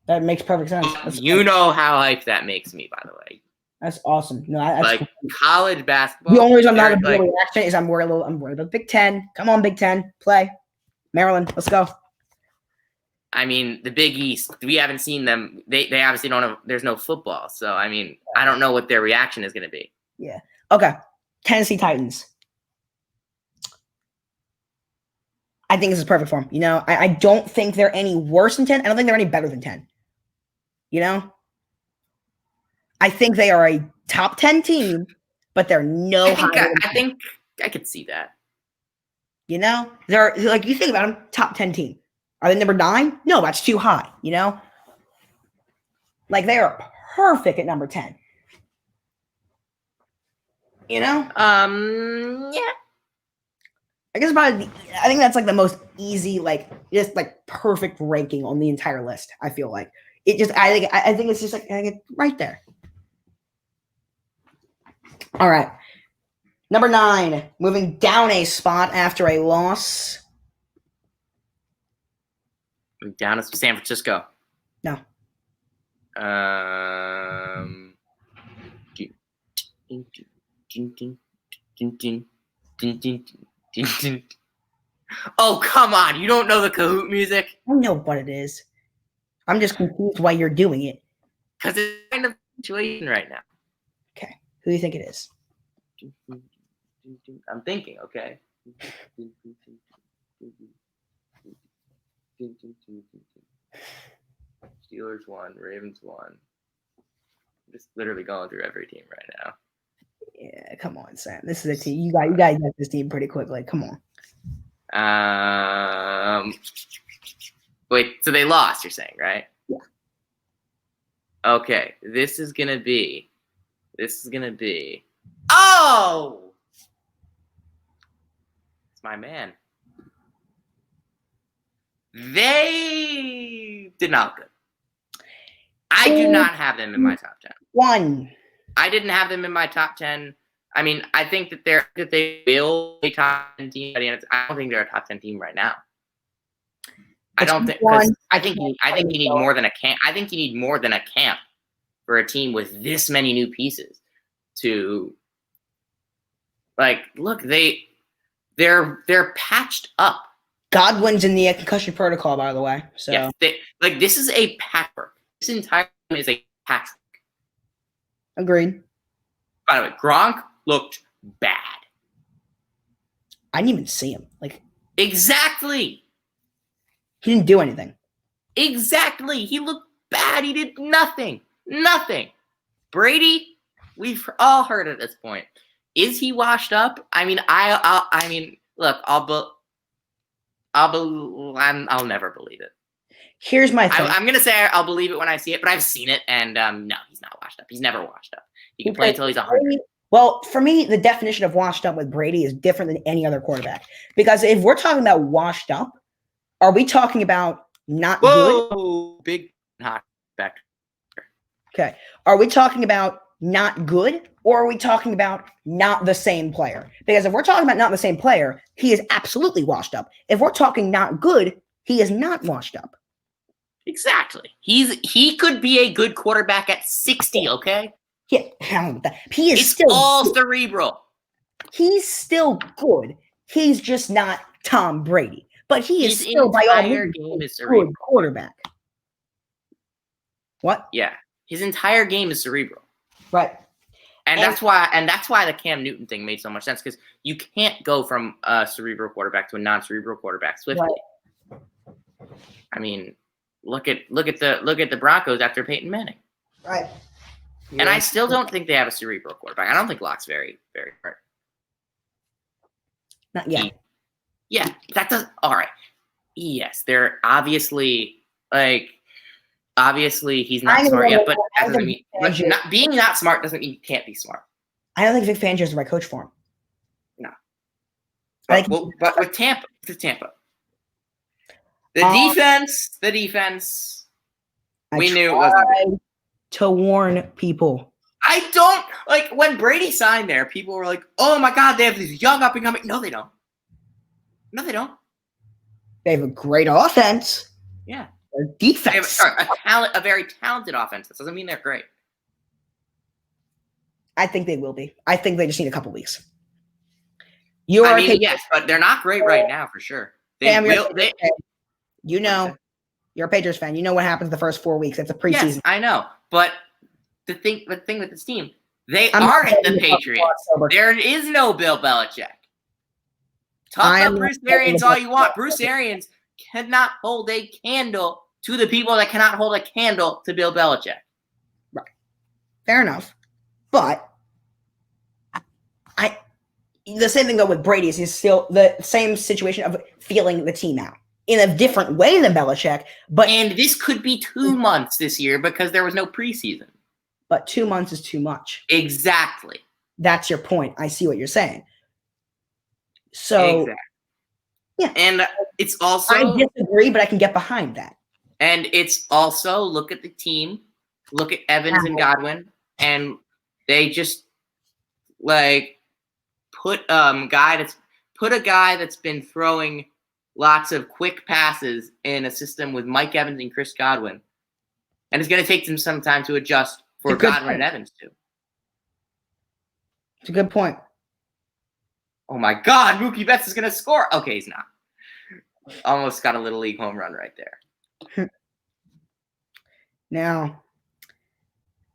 That makes perfect sense. You know how hyped that makes me, by the way. That's awesome. No, that's cool. College basketball. The only reason I'm not a reaction is I'm worried about Big Ten. Come on, Big Ten, play. Maryland, let's go. I mean, the Big East. We haven't seen them. They obviously don't have. There's no football, so I mean, I don't know what their reaction is going to be. Yeah. Okay. Tennessee Titans. I think this is perfect for them. You know, I don't think they're any worse than 10. I don't think they're any better than 10. You know? I think they are a top 10 team, but they're I think I could see that. You know? They're like, you think about them, top 10 team. Are they number 9? No, that's too high, you know? Like, they are perfect at number 10. You know? Yeah. I think that's like the most easy, like just like perfect ranking on the entire list. I feel like I think it's just like right there. All right, number 9, moving down a spot after a loss. Down to San Francisco. No. Oh, come on. You don't know the Kahoot music? I know what it is. I'm just confused why you're doing it. Because it's kind of a situation right now. Okay. Who do you think it is? I'm thinking, okay. Steelers won. Ravens won. I'm just literally going through every team right now. Yeah, come on, Sam. This is a team. You got to get this team pretty quickly. Come on. Wait, so they lost, you're saying, right? Yeah. Okay, this is gonna be. Oh! It's my man. They did not look good. I do not have them in my top 10. I didn't have them in my top 10. I mean, I think that they will be a top 10 team by the end. I don't think they're a top 10 team right now. I think you need more than a camp. I think you need more than a camp for a team with this many new pieces to look. They're patched up. Godwin's in the concussion protocol, by the way. So yes, this is a patchwork. This entire team is a patchwork. Agreed. By the way, Gronk looked bad. I didn't even see him. Exactly. He didn't do anything. Exactly. He looked bad. He did nothing. Nothing. Brady, we've all heard at this point. Is he washed up? I mean, look, I'll never believe it. Here's my thing. I'm gonna say I'll believe it when I see it, but I've seen it, and no, he's not washed up. He's never washed up. He can play until he's 100. Well, for me, the definition of washed up with Brady is different than any other quarterback. Because if we're talking about washed up, are we talking about not good? Big hot back. Okay. Are we talking about not good, or are we talking about not the same player? Because if we're talking about not the same player, he is absolutely washed up. If we're talking not good, he is not washed up. Exactly. He could be a good quarterback at 60, okay? Yeah, he is it's still all good. Cerebral. He's still good. He's just not Tom Brady. But he is still by all means a good quarterback. What? Yeah. His entire game is cerebral. Right. And that's why the Cam Newton thing made so much sense, because you can't go from a cerebral quarterback to a non-cerebral quarterback swiftly. Right. I mean, look at the Broncos after Peyton Manning. Right. And I still don't think they have a cerebral quarterback. I don't think Locke's very, very hard. Not yet. That does all right. Yes, they're obviously he's not smart yet, but that doesn't mean being not smart doesn't mean you can't be smart. I don't think Vic Fangio is the right coach for him. No. But with Tampa, the defense, we knew it wasn't good. To warn people. I don't when Brady signed there, people were like, "Oh my God, they have these young up and coming." No, they don't. They have a great offense. Yeah. Their defense. They have a very talented offense. That doesn't mean they're great. I think they will be. I think they just need a couple weeks. Yes, but they're not great right now for sure. You're a Patriots fan. You know what happens the first 4 weeks. It's a preseason. Yes, I know. But the thing with this team, they aren't the Patriots. There is no Bill Belichick. Talk about Bruce Arians all you want. Bruce Arians cannot hold a candle to the people that cannot hold a candle to Bill Belichick. Right. Fair enough. But the same thing though with Brady is he's still the same situation of feeling the team out in a different way than Belichick. And this could be 2 months this year because there was no preseason. But 2 months is too much. Exactly. That's your point. I see what you're saying. So, exactly. Yeah. And it's also... I disagree, but I can get behind that. And it's also, look at the team, look at Evans and Godwin, and they just, put a guy that's been throwing lots of quick passes in a system with Mike Evans and Chris Godwin. And it's going to take them some time to adjust for Godwin and Evans too. It's a good point. Oh my God, Mookie Betts is going to score. Okay, he's not. Almost got a little league home run right there. Now,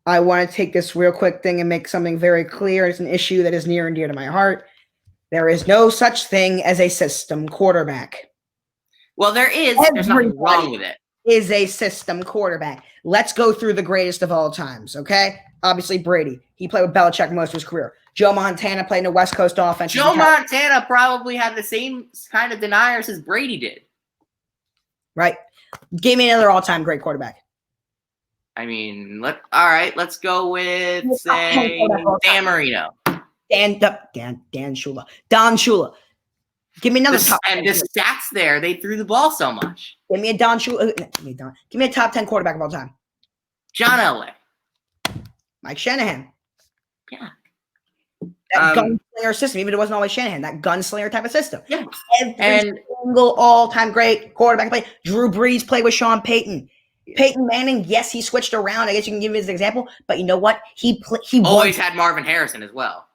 I want to take this real quick thing and make something very clear. It's an issue that is near and dear to my heart. There is no such thing as a system quarterback. Well, there is. There's nothing wrong with it. Is a system quarterback. Let's go through the greatest of all times, okay? Obviously, Brady. He played with Belichick most of his career. Joe Montana played in the West Coast offense. Joe Montana probably had the same kind of deniers as Brady did. Right. Give me another all-time great quarterback. I mean, let's go with, say, Dan Marino. Dan Shula. Don Shula. Give me another top. And the stats there, they threw the ball so much. Give me a Don Shula. Give me a top 10 quarterback of all time. John Elway. Mike Shanahan. Yeah. That gunslinger system, even if it wasn't always Shanahan, that gunslinger type of system. Yeah. Every single all-time great quarterback play. Drew Brees played with Sean Payton. Peyton Manning, yes, he switched around. I guess you can give me as an example, but you know what? He always had Marvin Harrison as well.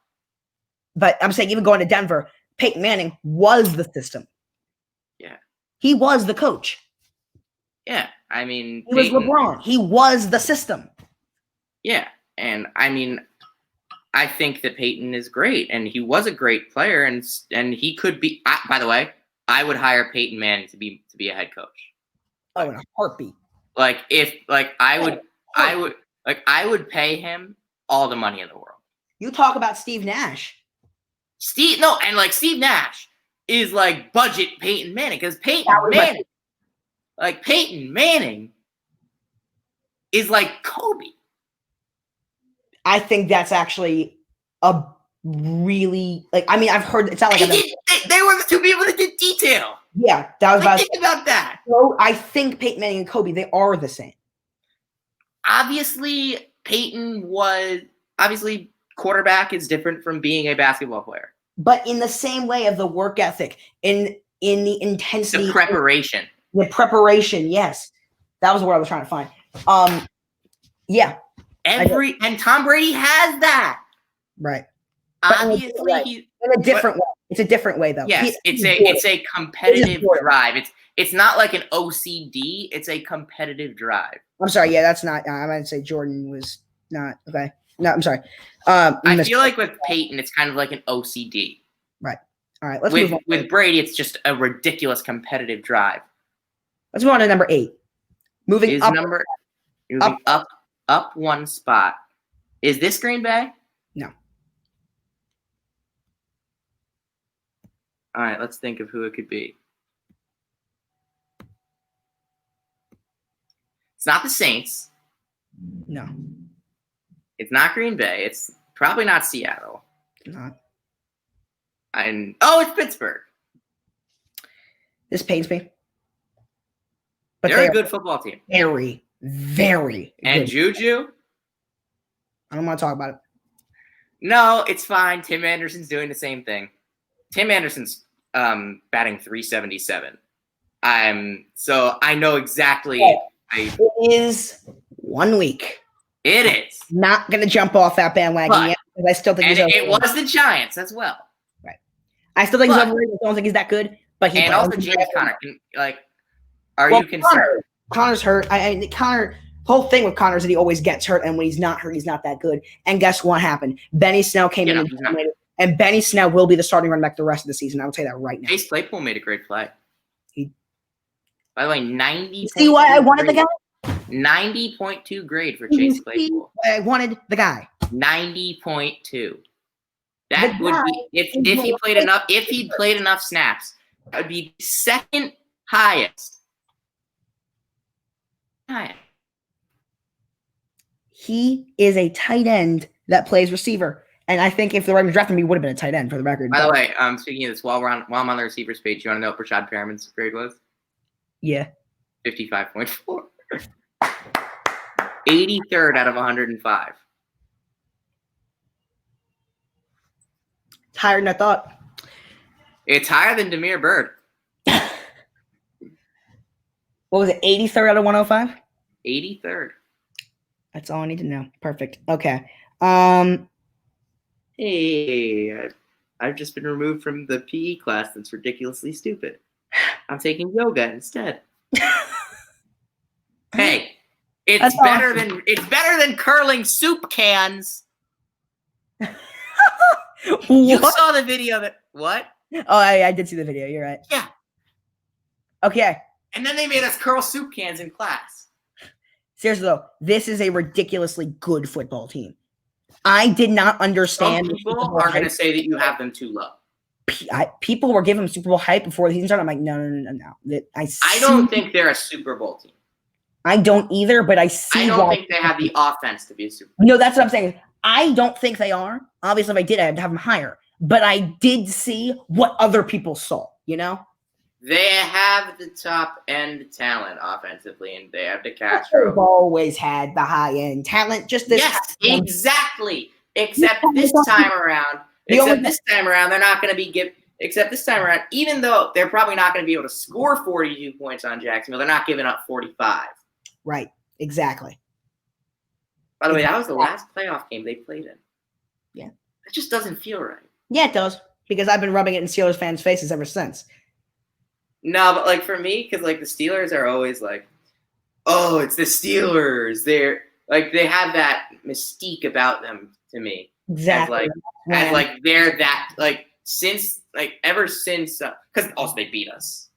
But I'm saying even going to Denver, Peyton Manning was the system. Yeah. He was the coach. Yeah. I mean, he was LeBron. He was the system. Yeah. And I mean, I think that Peyton is great, and he was a great player, and he could be. By the way, I would hire Peyton Manning to be a head coach. Oh, in a heartbeat. I would pay him all the money in the world. You talk about Steve Nash. Steve Nash is like budget Peyton Manning, because Peyton Manning is like Kobe. I think that's actually a really I've heard it's not like they were the two people that did detail. Yeah, that was think about that. So I think Peyton Manning and Kobe, they are the same. Obviously, quarterback is different from being a basketball player. But in the same way of the work ethic, in the intensity, the preparation. Yes. That was the word I was trying to find. Yeah. And Tom Brady has that. Right. Obviously, in a different way. It's a different way, though. Yes, it's a competitive drive. It's not like an OCD. It's a competitive drive. I'm sorry. Yeah, that's not. I might say Jordan was not okay. No, I'm sorry. I feel like with Peyton, it's kind of like an OCD. Right. All right. Let's move on. With Brady, it's just a ridiculous competitive drive. Let's move on to number 8. Moving up one spot. Is this Green Bay? No. All right, let's think of who it could be. It's not the Saints. No. It's not Green Bay. It's probably not Seattle. Not. It's Pittsburgh. This pains me. But they're a good football team. Very, very And good. Juju? I don't want to talk about it. No, it's fine. Tim Anderson's doing the same thing. Tim Anderson's batting .377. So I know exactly. It is 1 week. It is. Not going to jump off that bandwagon yet, because I still think he's overrated. It was the Giants as well. Right. I still think he's overrated. I don't think he's that good. But and also James Conner. Are you concerned? Connor's hurt. Connor. Whole thing with Connor is that he always gets hurt, and when he's not hurt, he's not that good. And guess what happened? Benny Snell came in and dominated, and Benny Snell will be the starting running back the rest of the season. I will tell you that right now. Chase Claypool made a great play. By the way, 90. See why I wanted the guy? 90.2 grade for Chase Claypool. I wanted the guy. 90.2. That would be if he played enough. If he played enough snaps, that would be second highest. He is a tight end that plays receiver. And I think if the Ravens drafted him, he would have been a tight end for the record. By the way, speaking of this, while I'm on the receivers page, you want to know what Rashad Perriman's grade was? Yeah. 55.4. 83rd out of 105. It's higher than I thought. It's higher than Damiere Byrd. What was it, 83rd out of 105? 83rd. That's all I need to know. Perfect. Okay. Hey, I've just been removed from the PE class that's ridiculously stupid. I'm taking yoga instead. Hey, it's better than curling soup cans. You saw the video that what? Oh, I did see the video. You're right. Yeah. Okay. And then they made us curl soup cans in class. Seriously, though, this is a ridiculously good football team. I did not understand. Some people are going to say that you have them too low. People were giving them Super Bowl hype before the season started. I'm like, no. I don't think they're a Super Bowl team. I don't either, but I see. I don't think they have the offense to be a Super Bowl. No, that's what I'm saying. I don't think they are. Obviously, if I did, I'd have them higher. But I did see what other people saw, you know? They have the top-end talent offensively, and they have the Castro. They've always had the high-end talent. Just this. Yes, exactly. Except this time around, they're not going to be Except this time around, even though they're probably not going to be able to score 42 points on Jacksonville, they're not giving up 45. Right. Exactly. By the way, that was the last playoff game they played in. Yeah. It just doesn't feel right. Yeah, it does. Because I've been rubbing it in Steelers fans' faces ever since. No, but like for me, because like the Steelers are always like, oh, it's the Steelers. They're like they have that mystique about them to me. Exactly. As like they're that like ever since because also they beat us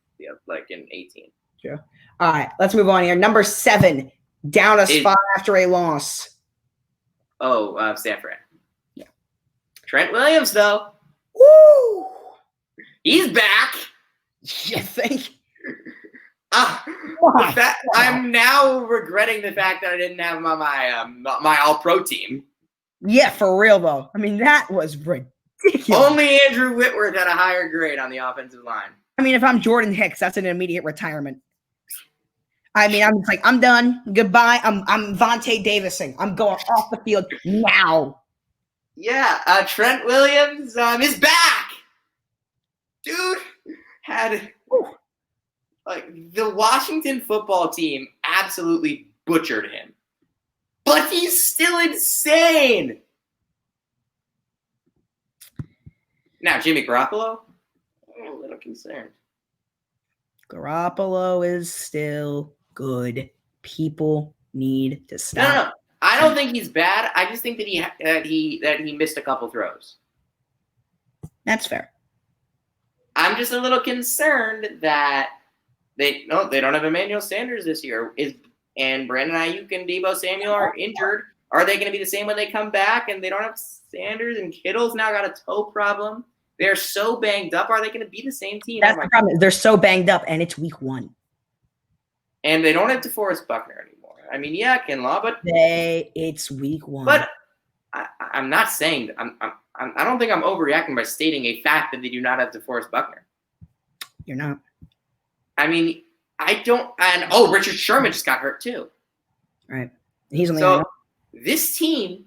like in 18. Sure. All right, let's move on here. Number 7, down a spot after a loss. Oh, Sanford. Yeah. Trent Williams though. Woo! He's back. You think? I'm now regretting the fact that I didn't have him on my All-Pro team. Yeah, for real though. I mean, that was ridiculous. Only Andrew Whitworth had a higher grade on the offensive line. I mean, if I'm Jordan Hicks, that's an immediate retirement. I mean, I'm just like, I'm done. Goodbye. I'm Vontae Davising. I'm going off the field now. Yeah, Trent Williams is back. Dude had like the Washington football team absolutely butchered him. But he's still insane. Now, Jimmy Garoppolo, I'm a little concerned. Garoppolo is still good. People need to stop. No. I don't think he's bad. I just think that he missed a couple throws. That's fair. I'm just a little concerned that they don't have Emmanuel Sanders this year. And Brandon Ayuk and Deebo Samuel are injured. Are they going to be the same when they come back? And they don't have Sanders and Kittle's now got a toe problem. They're so banged up. Are they going to be the same team? That's the problem. They're so banged up, and it's week 1. And they don't have DeForest Buckner anymore. I mean, yeah, Kinlaw, but it's week 1. But I'm not saying I don't think I'm overreacting by stating a fact that they do not have DeForest Buckner. You're not. I mean, I don't. And Richard Sherman just got hurt too. Right. He's on the so this team,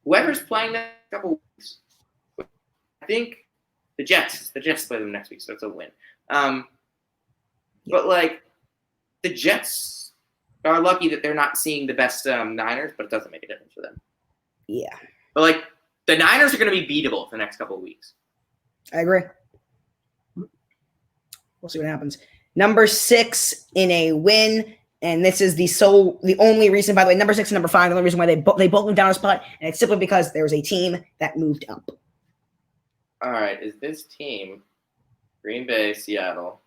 whoever's playing next couple weeks, I think the Jets play them next week, so it's a win. But like the Jets are lucky that they're not seeing the best Niners, but it doesn't make a difference for them. Yeah. But like the Niners are going to be beatable for the next couple of weeks. I agree. We'll see what happens. Number 6 in a win, and this is the only reason, by the way, number 6 and number 5, the only reason why they both moved down a spot, and it's simply because there was a team that moved up. All right, is this team Green Bay, Seattle?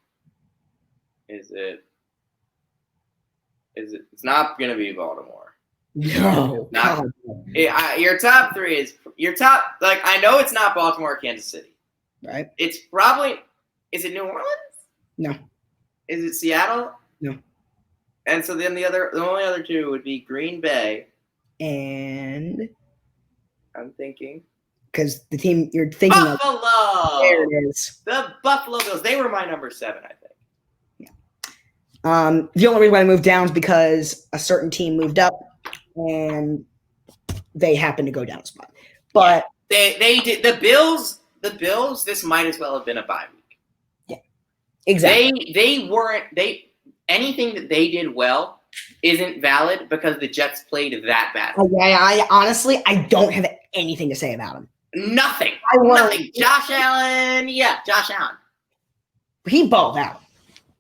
Is it? It's not going to be Baltimore. No. Your top 3 is your top. Like I know it's not Baltimore, or Kansas City. Right. It's probably. Is it New Orleans? No. Is it Seattle? No. And so then the only other 2 would be Green Bay. And I'm thinking. Because the team you're thinking Buffalo! of. There it is. The Buffalo Bills. They were my number 7, I think. Yeah. The only reason why I moved down is because a certain team moved up and they happened to go down a spot. But they did the Bills, this might as well have been a bye week. Yeah. Exactly. Anything that they did well isn't valid because the Jets played that bad. I honestly don't have anything to say about them. Nothing. Nothing. Josh Allen. Yeah, Josh Allen. He balled out.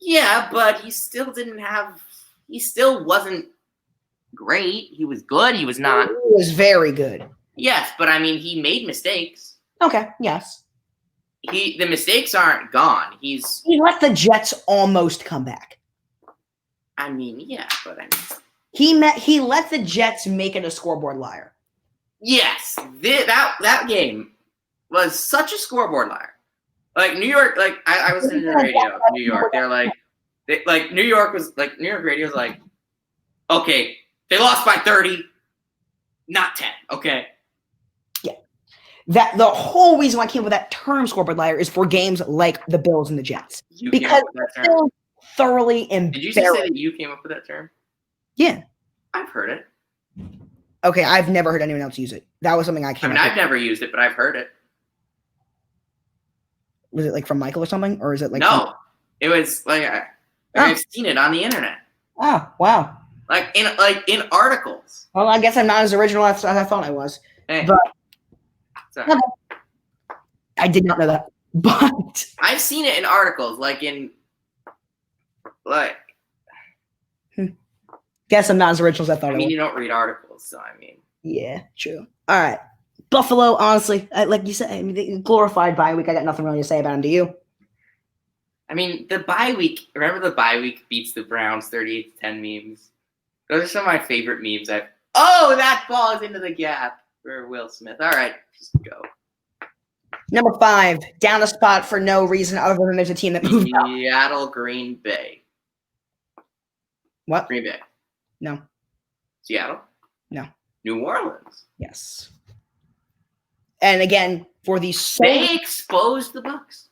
Yeah, but he still wasn't great. He was good. He was not. He was very good. Yes, but I mean, he made mistakes. Okay, yes. the mistakes aren't gone. He let the Jets almost come back. I mean, yeah, but he let the Jets make it a scoreboard liar. Yes, that game was such a scoreboard liar. Like New York, like I was listening to the radio. New York, New York radio was like, okay, they lost by 30, not 10. Okay. Yeah, that the whole reason why I came up with that term scoreboard liar is for games like the Bills and the Jets because it's still thoroughly embarrassing. Did you say that you came up with that term? Yeah, I've heard it. Okay, I've never heard anyone else use it. That was something I came up with. I've never used it, but I've heard it. Was it like from Michael or something? Or is it like no? It was like I've seen it on the internet. Oh, wow. Like in articles. Well, I guess I'm not as original as I thought I was. Hey. But I did not know that. But I've seen it in articles, guess I'm not as original as I thought I was. You don't read articles, so I mean. Yeah, true. All right. Buffalo, honestly, like you said, the glorified bye week. I got nothing really to say about them. Do you? I mean, the bye week. Remember the bye week beats the Browns 38-10 memes. Those are some of my favorite memes. That ball is into the gap for Will Smith. All right, just go. Number 5, down a spot for no reason other than there's a team that moved up. Seattle, Green Bay. What? Green Bay. No. Seattle? No. New Orleans. Yes. And again, for the they exposed the Bucs.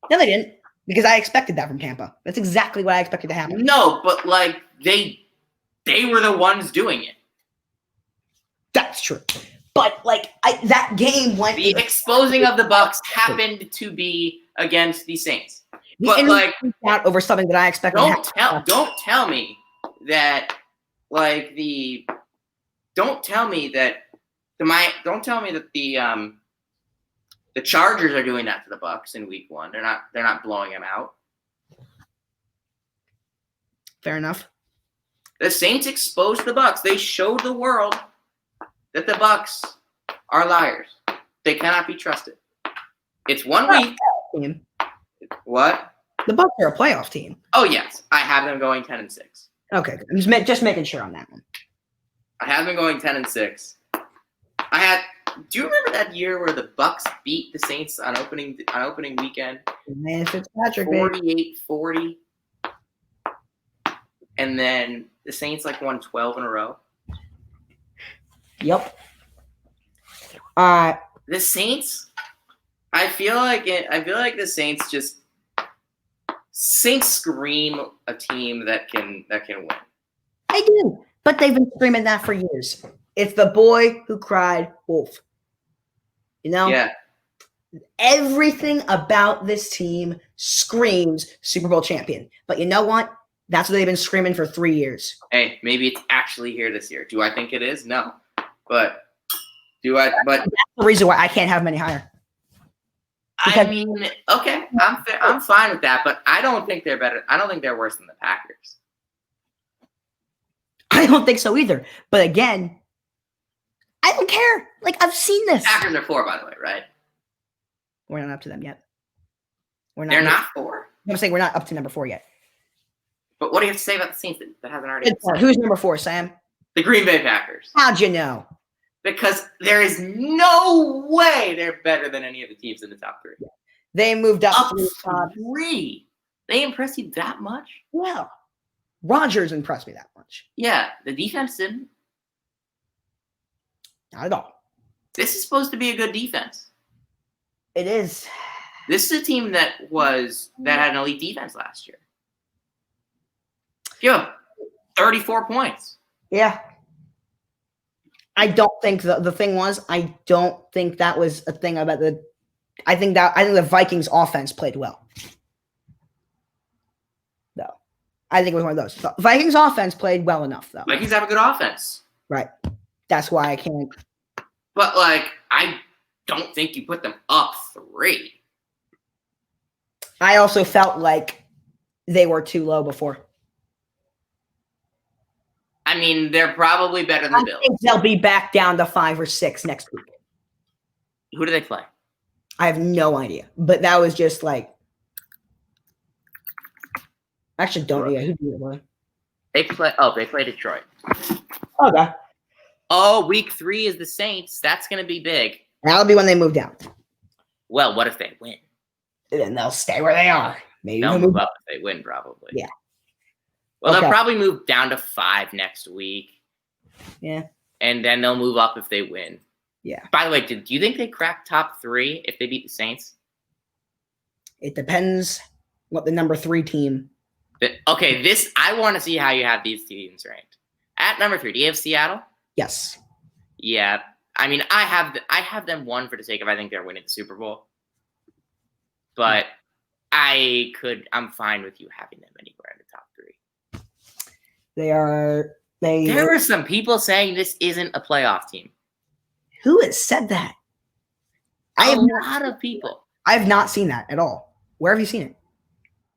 No, they didn't, because I expected that from Tampa. That's exactly what I expected to happen. No, but they were the ones doing it. That's true. But that game went. The exposing of the Bucs happened to be against the Saints. But out over something that I expected. Don't tell me that the Chargers are doing that to the Bucs in week 1. They're not blowing them out. Fair enough. The Saints exposed the Bucs. They showed the world that the Bucs are liars. They cannot be trusted. It's 1 week. Team. What? The Bucs are a playoff team. Oh yes, I have them going 10-6. Okay, I'm just making sure on that one. I have them going 10-6. Do you remember that year where the Bucs beat the Saints on opening weekend? Man, Fitzpatrick, 48-40. And then the Saints won 12 in a row. Yep. The Saints, I feel like the Saints scream a team that can win. They do, but they've been screaming that for years. It's the boy who cried wolf. Yeah. Everything about this team screams Super Bowl champion. But you know what? That's what they've been screaming for 3 years. Hey, maybe it's actually here this year. Do I think it is? No. But do I? But that's the reason why I can't have many higher. I mean, okay, I'm fine with that, but I don't think they're better. I don't think they're worse than the Packers. I don't think so either. But again, I don't care. I've seen this. Packers are 4, by the way, right? We're not up to them yet. They're not 4? I'm saying we're not up to number 4 yet. But what do you have to say about the Saints that hasn't already? Who's number 4, Sam? The Green Bay Packers. How'd you know? Because there is no way they're better than any of the teams in the top 3. Yeah. They moved up 3. They impressed you that much? Yeah. Rodgers impressed me that much. Yeah, the defense didn't. Not at all. This is supposed to be a good defense. It is. This is a team that had an elite defense last year. Yo, 34 points. Yeah. I don't think the thing was, I don't think that was a thing about I think the Vikings offense played well. Though. I think it was one of those. The Vikings offense played well enough, though. Vikings have a good offense. Right. That's why I can't. But, I don't think you put them up 3. I also felt like they were too low before. I mean, they're probably better than the Bills. I think they'll be back down to 5 or 6 next week. Who do they play? I have no idea. But that was just like. Actually, don't. Yeah, who did it? They play Detroit. Okay. Oh, week 3 is the Saints. That's going to be big. That'll be when they move down. Well, what if they win? Then they'll stay where they are. Maybe they'll move up if they win, probably. Yeah. Well, they'll probably move down to 5 next week. Yeah. And then they'll move up if they win. Yeah. By the way, do you think they crack top 3 if they beat the Saints? It depends what the number 3 team. Okay, I want to see how you have these teams ranked. At number 3, do you have Seattle? Yes. Yeah. I mean, I have them 1 for the sake of I think they're winning the Super Bowl. But I'm fine with you having them anywhere in the top 3. There were some people saying this isn't a playoff team. Who has said that? A lot of people. I have not seen that at all. Where have you seen it?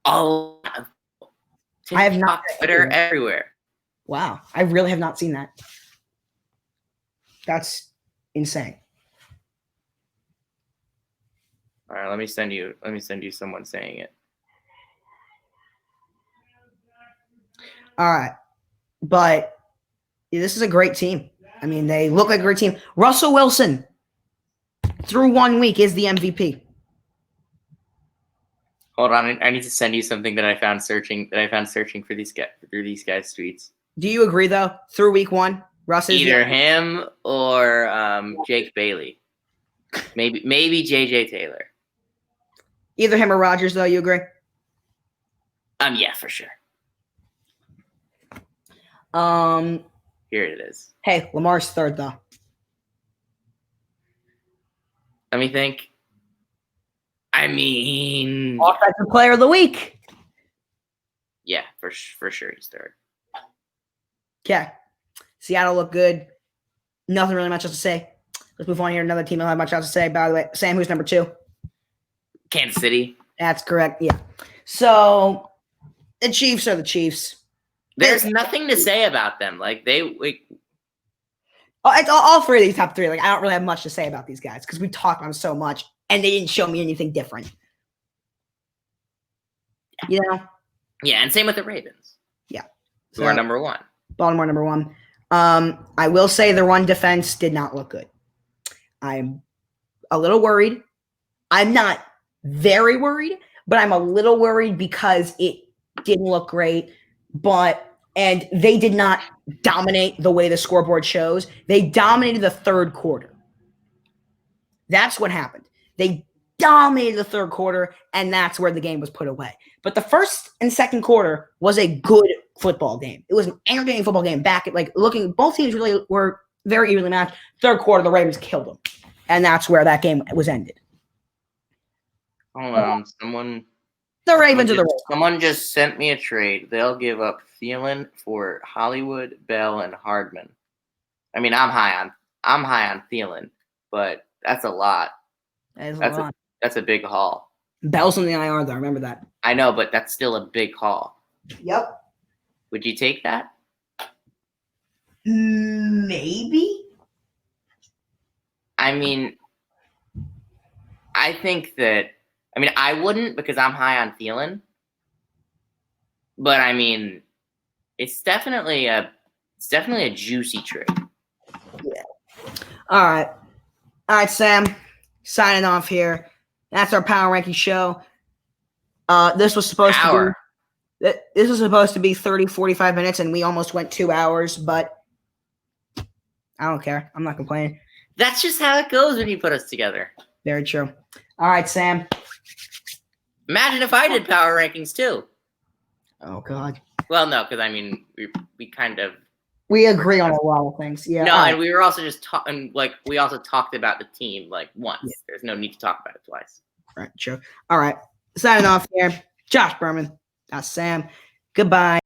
A lot of people. TikTok, I have not. Twitter, everywhere. Wow. I really have not seen that. That's insane. All right, let me send you someone saying it. All right. But this is a great team. I mean, they look like a great team. Russell Wilson, through 1 week, is the MVP. Hold on, I need to send you something that I found searching for these guys through these guys' tweets. Do you agree though? Through week 1, Russ is either him or Jake Bailey, maybe JJ Taylor. Either him or Rodgers, though. You agree? Yeah, for sure. Here it is. Hey, Lamar's 3rd though. Let me think. I mean, Offensive Player of the Week. Yeah, for sure he's 3rd. Okay. Seattle looked good. Nothing really much else to say. Let's move on here. Another team I don't have much else to say. By the way, Sam, who's number 2? Kansas City. That's correct. Yeah. So the Chiefs are the Chiefs. There's nothing to say about them. Like it's all 3 of these top 3. Like I don't really have much to say about these guys because we talked about them so much, and they didn't show me anything different. You know? Yeah, and same with the Ravens. Yeah. Who are number 1. Baltimore number 1. I will say the run defense did not look good. I'm a little worried. I'm not very worried, but I'm a little worried because it didn't look great. And they did not dominate the way the scoreboard shows. They dominated the 3rd quarter. That's what happened. They dominated the 3rd quarter, and that's where the game was put away. But the 1st and 2nd quarter was a good football game. It was an entertaining football game. Both teams really were very evenly matched. 3rd quarter, the Ravens killed them, and that's where that game was ended. Hold on, The Ravens are the Ravens. Someone just sent me a trade. They'll give up Thielen for Hollywood, Bell, and Hardman. I mean, I'm high on Thielen, but that's a lot. That's a big haul. Bell's on the IR, though. Remember that. I know, but that's still a big haul. Yep. Would you take that? Maybe. I mean, I think that. I mean, I wouldn't because I'm high on Thielen. But I mean, it's definitely a juicy trade. Yeah. All right, Sam. Signing off here. That's our power ranking show. This was supposed to be 30, 45 minutes, and we almost went 2 hours, but I don't care. I'm not complaining. That's just how it goes when you put us together. Very true. All right, Sam. Imagine if I did power rankings too. Oh God. Well, no, because I mean, we agree on a lot of things. Yeah. No, and we were also just talking. Like we also talked about the team once. Yeah. There's no need to talk about it twice. Right. True. All right. Signing off here. Josh Berman. That's Sam. Goodbye.